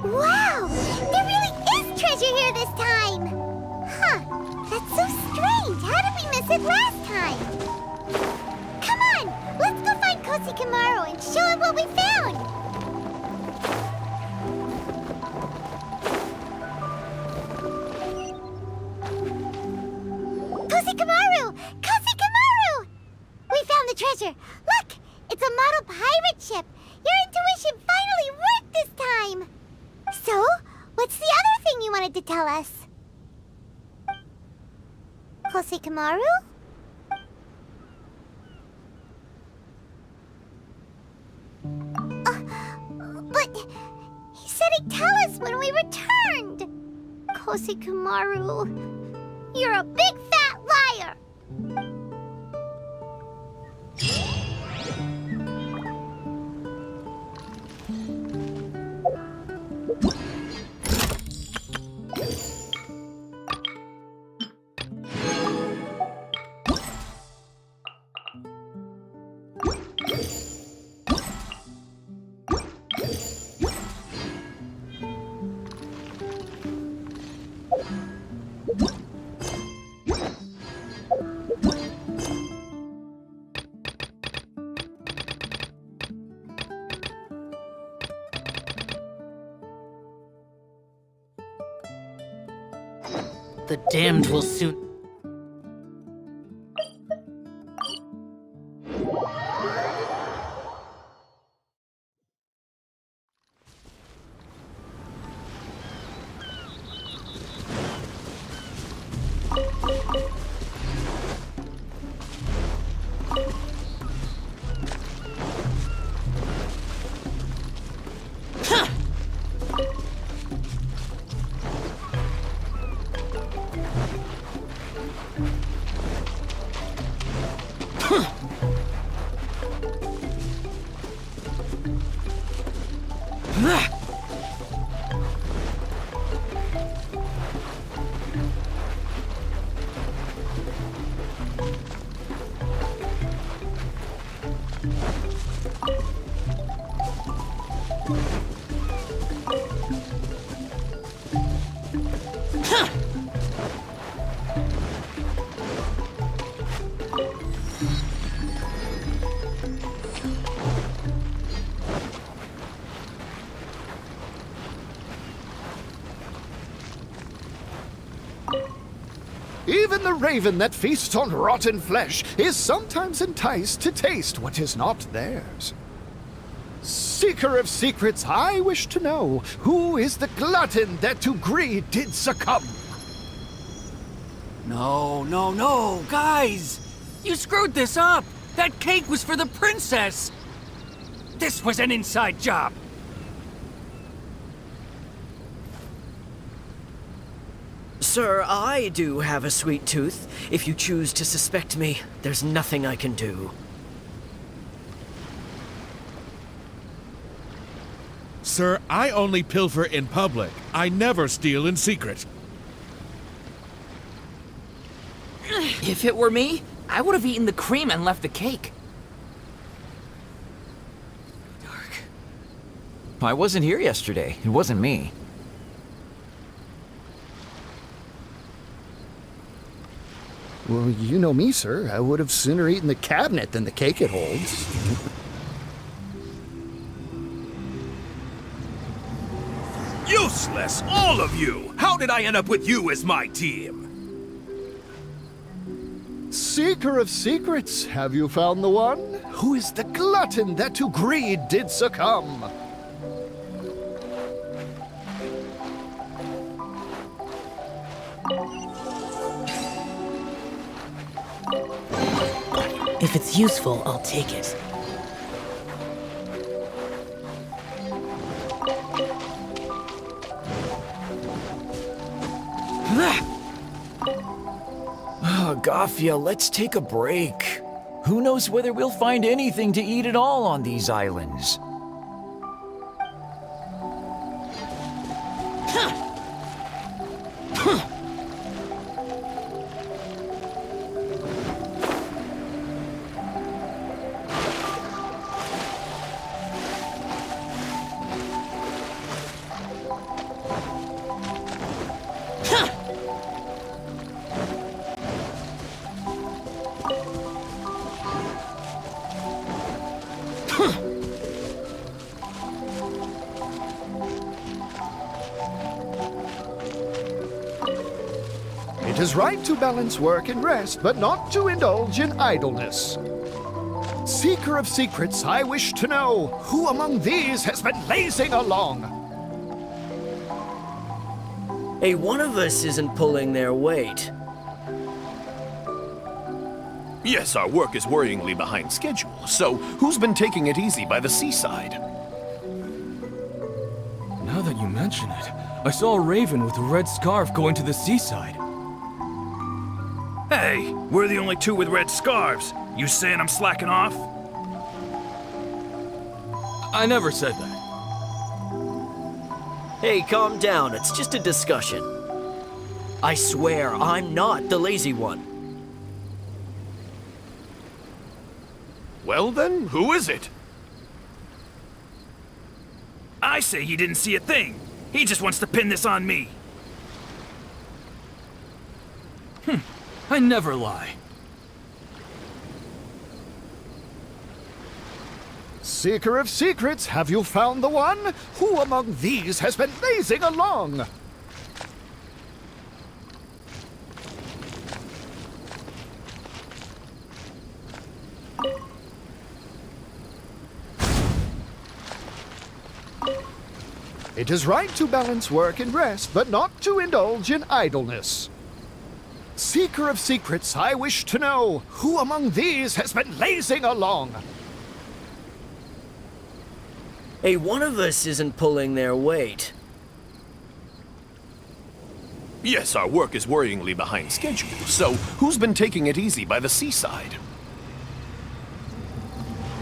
C: Wow! There really is treasure here this time! Huh, that's so strange. said last time. Come on, let's go find Kosikamaru and show him what we found. Kosikamaru! Kosikamaru! We found the treasure. Look, it's a model pirate ship. Your intuition finally worked this time. So, what's the other thing you wanted to tell us? Kosikamaru? But he said he'd tell us when we returned. Kosikamaru, you're a big fat liar.
E: The damned will soon...
F: Even the raven that feasts on rotten flesh is sometimes enticed to taste what is not theirs. Seeker of secrets, I wish to know, who is the glutton that to greed did succumb?
E: No, guys! You screwed this up! That cake was for the princess! This was an inside job!
B: Sir, I do have a sweet tooth. If you choose to suspect me, there's nothing I can do.
G: Sir, I only pilfer in public. I never steal in secret.
E: If it were me, I would have eaten the cream and left the cake. Dark.
H: I wasn't here yesterday. It wasn't me.
F: Well, you know me, sir. I would have sooner eaten the cabinet than the cake it holds.
I: Useless, all of you! How did I end up with you as my team?
F: Seeker of secrets, have you found the one? Who is the glutton that to greed did succumb?
E: If it's useful, I'll take it.
H: Gafia, let's take a break. Who knows whether we'll find anything to eat at all on these islands?
F: It is right to balance work and rest, but not to indulge in idleness. Seeker of secrets, I wish to know, who among these has been lazing along?
B: Hey, one of us isn't pulling their weight.
I: Yes, our work is worryingly behind schedule, so who's been taking it easy by the seaside?
E: Now that you mention it, I saw a raven with a red scarf going to the seaside.
I: Hey, we're the only two with red scarves. You saying I'm slacking off?
E: I never said that.
B: Hey, calm down. It's just a discussion. I swear, I'm not the lazy one.
I: Well then, who is it?
J: I say he didn't see a thing. He just wants to pin this on me.
E: I never lie.
F: Seeker of secrets, have you found the one? Who among these has been lazing along? It is right to balance work and rest, but not to indulge in idleness. Seeker of secrets, I wish to know, who among these has been lazing along?
B: Hey, one of us isn't pulling their weight.
I: Yes, our work is worryingly behind schedule, so who's been taking it easy by the seaside?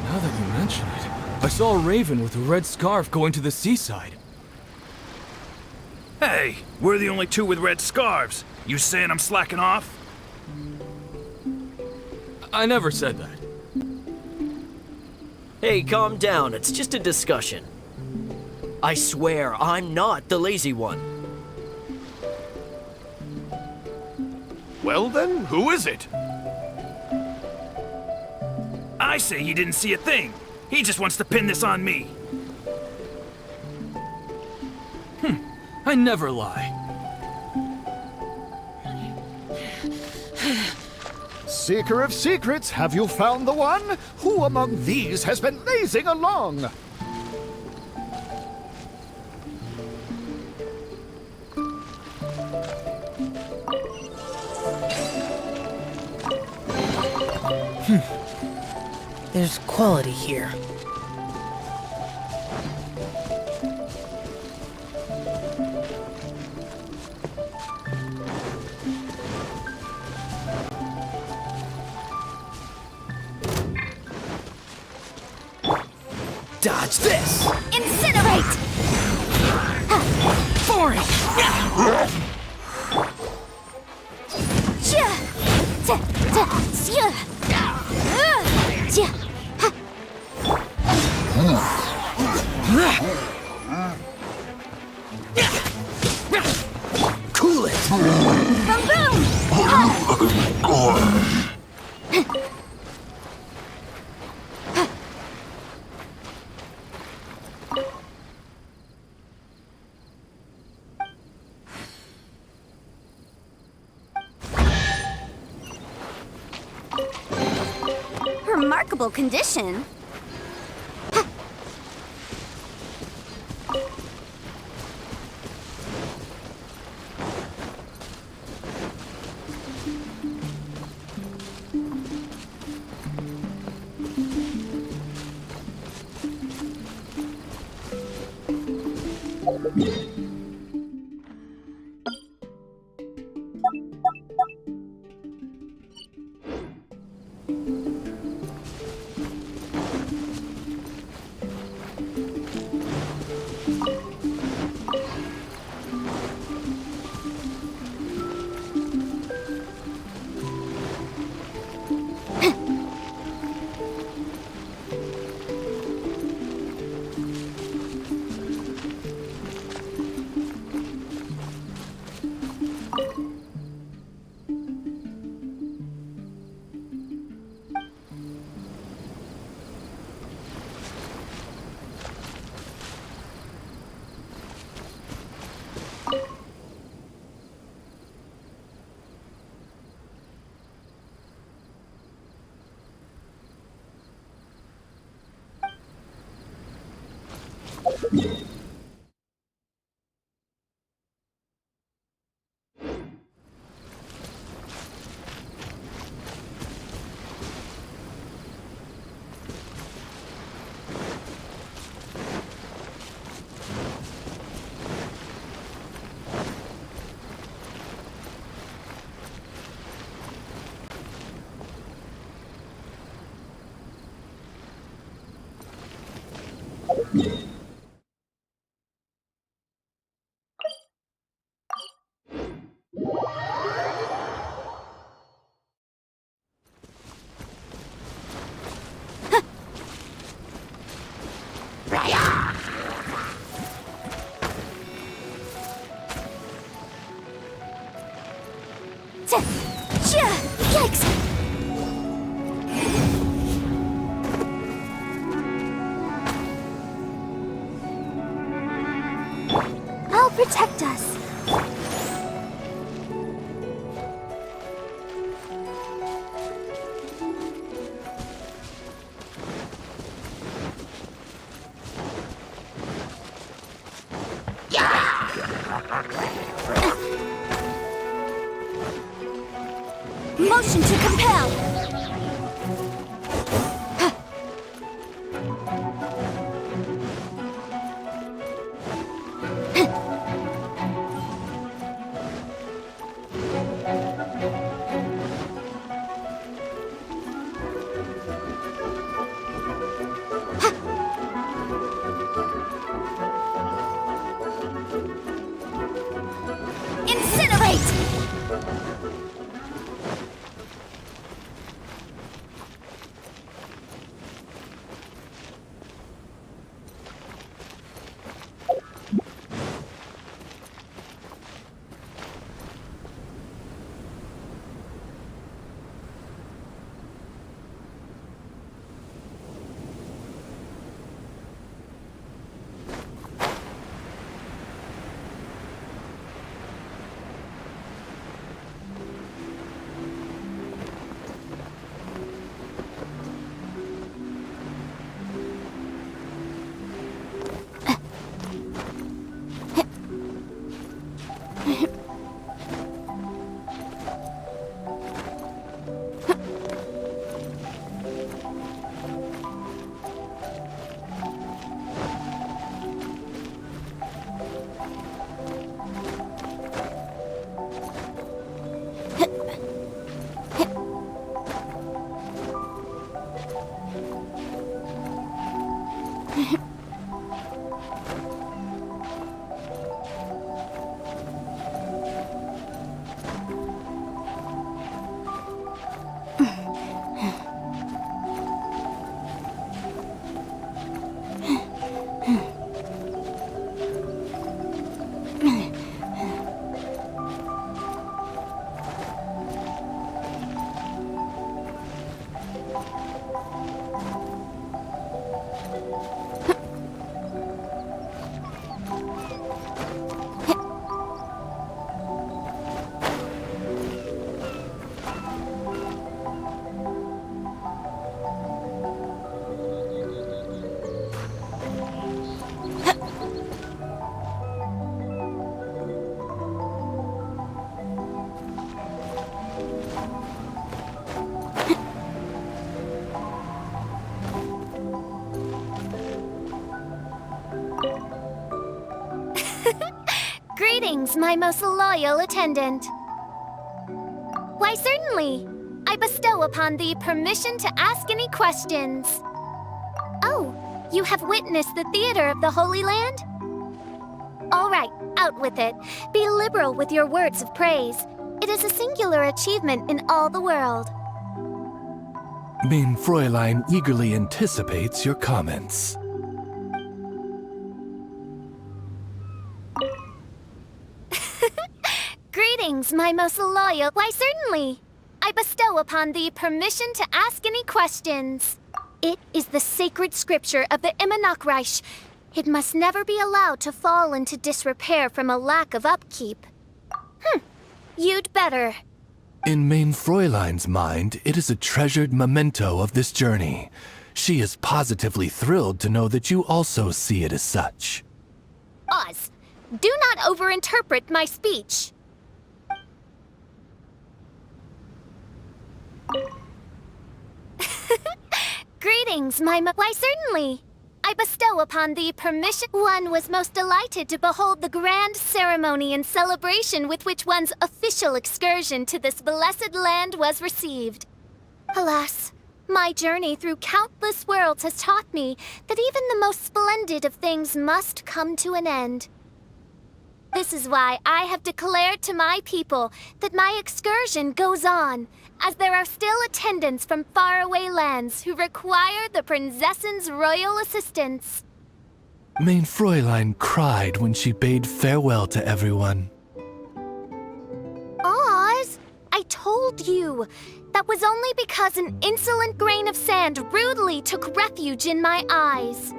E: Now that you mention it, I saw a raven with a red scarf going to the seaside.
J: Hey, we're the only two with red scarves. You saying I'm slacking off?
E: I never said that.
B: Hey, calm down. It's just a discussion. I swear, I'm not the lazy one.
I: Well then, who is it?
J: I say he didn't see a thing. He just wants to pin this on me.
E: I never lie.
F: Seeker of secrets, have you found the one? Who among these has been lazing along?
K: There's quality here.
H: Dodge this!
C: Incinerate!
K: Boring!
H: Cool it!
C: Remarkable condition. Yikes! I'll protect us. Motion to compel. Incinerate! Greetings, my most loyal attendant. Why, certainly. I bestow upon thee permission to ask any questions. Oh, you have witnessed the theater of the Holy Land? All right, out with it. Be liberal with your words of praise. It is a singular achievement in all the world.
L: Mein Fräulein eagerly anticipates your comments.
C: Greetings, my most loyal. Why, certainly. I bestow upon thee permission to ask any questions. It is the sacred scripture of the Immernachtreich. It must never be allowed to fall into disrepair from a lack of upkeep. You'd better.
L: In Mein Fräulein's mind, it is a treasured memento of this journey. She is positively thrilled to know that you also see it as such.
A: Oz, do not overinterpret my speech. Greetings, Why, certainly. I bestow upon thee permission. One was most delighted to behold the grand ceremony and celebration with which one's official excursion to this blessed land was received. Alas, my journey through countless worlds has taught me that even the most splendid of things must come to an end. This is why I have declared to my people that my excursion goes on, as there are still attendants from faraway lands who require the princess's royal assistance.
L: Mein Fräulein cried when she bade farewell to everyone.
A: Oz, I told you. That was only because an insolent grain of sand rudely took refuge in my eyes.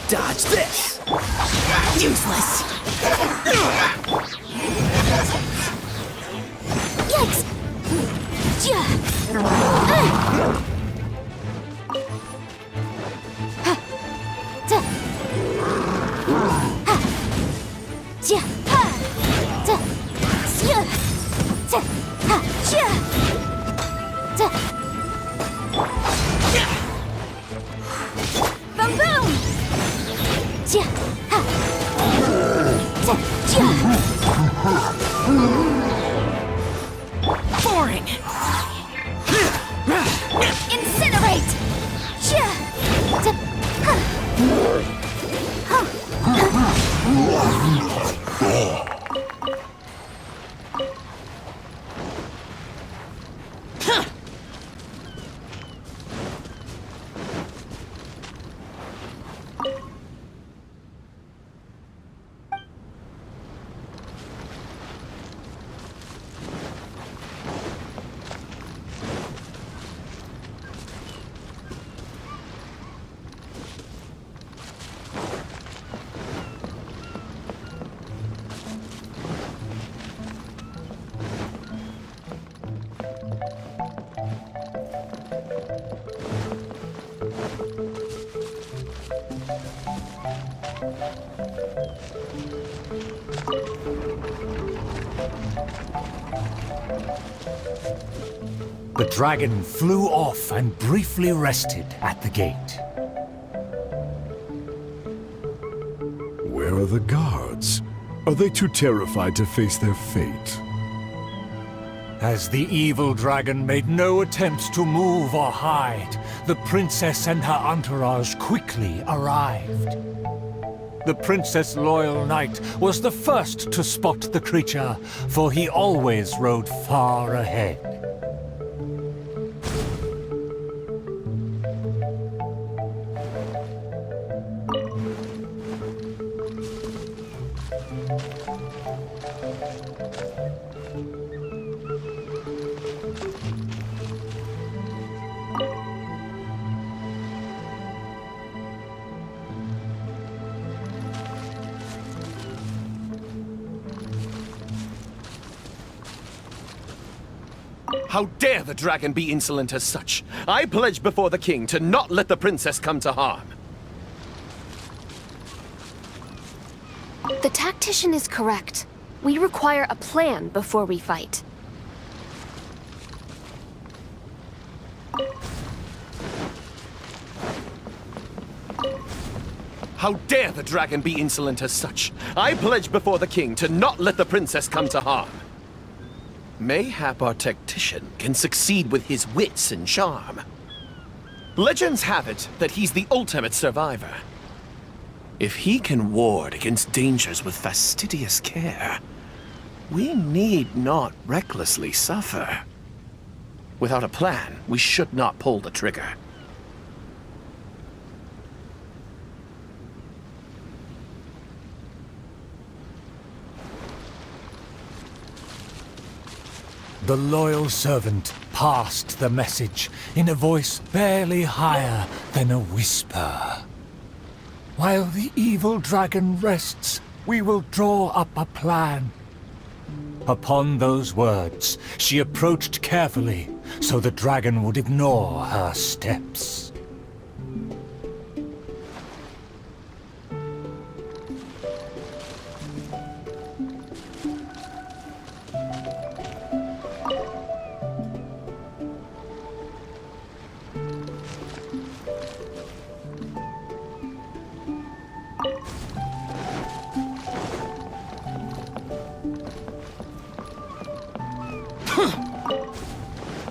H: Dodge this! Useless!
A: Yikes! Boom boom! Boring! Incinerate!
M: The dragon flew off and briefly rested at the gate.
N: Where are the guards? Are they too terrified to face their fate?
M: As the evil dragon made no attempt to move or hide, the princess and her entourage quickly arrived. The Princess Loyal Knight was the first to spot the creature, for he always rode far ahead.
I: How dare the dragon be insolent as such? I pledge before the king to not let the princess come to harm.
O: The tactician is correct. We require a plan before we fight.
I: How dare the dragon be insolent as such? I pledge before the king to not let the princess come to harm. Mayhap our tactician can succeed with his wits and charm. Legends have it that he's the ultimate survivor. If he can ward against dangers with fastidious care, we need not recklessly suffer. Without a plan, we should not pull the trigger.
M: The loyal servant passed the message in a voice barely higher than a whisper. While the evil dragon rests, we will draw up a plan. Upon those words, she approached carefully, so the dragon would ignore her steps.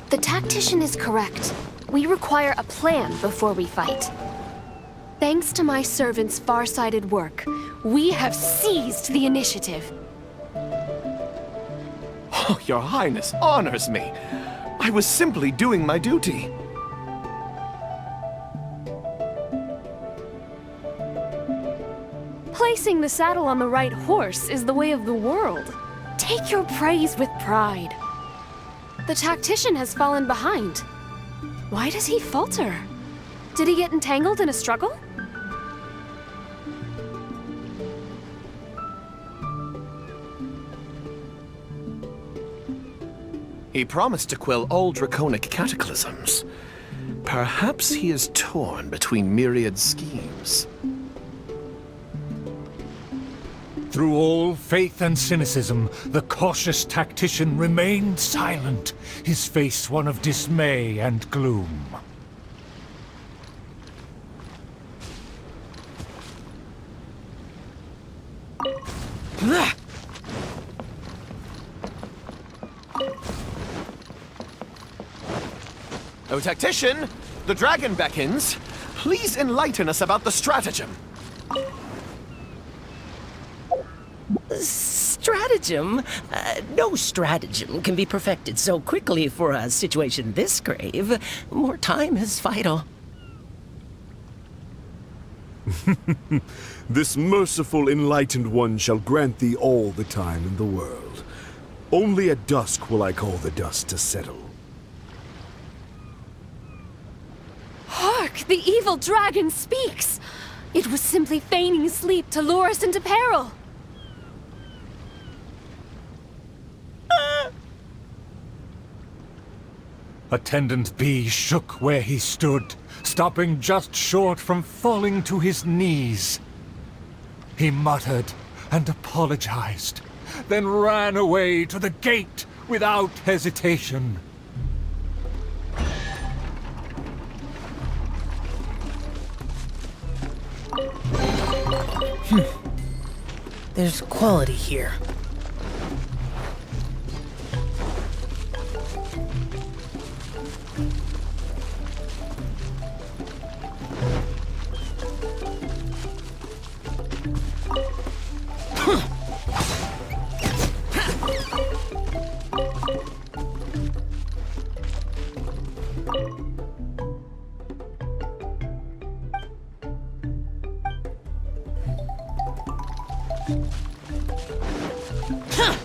O: The tactician is correct. We require a plan before we fight. Thanks to my servant's far-sighted work, we have seized the initiative.
I: Oh, Your Highness honors me. I was simply doing my duty.
O: Placing the saddle on the right horse is the way of the world. Take your praise with pride. The tactician has fallen behind. Why does he falter? Did he get entangled in a struggle?
I: He promised to quell all draconic cataclysms. Perhaps he is torn between myriad schemes.
M: Through all faith and cynicism, the cautious tactician remained silent, his face one of dismay and gloom.
I: O tactician, the dragon beckons. Please enlighten us about the stratagem.
K: Stratagem? No stratagem can be perfected so quickly for a situation this grave. More time is vital.
N: This merciful enlightened one shall grant thee all the time in the world. Only at dusk will I call the dust to settle.
O: Hark! The evil dragon speaks! It was simply feigning sleep to lure us into peril.
M: Attendant B shook where he stood, stopping just short from falling to his knees. He muttered and apologized, then ran away to the gate without hesitation.
P: There's quality here.
K: Huh.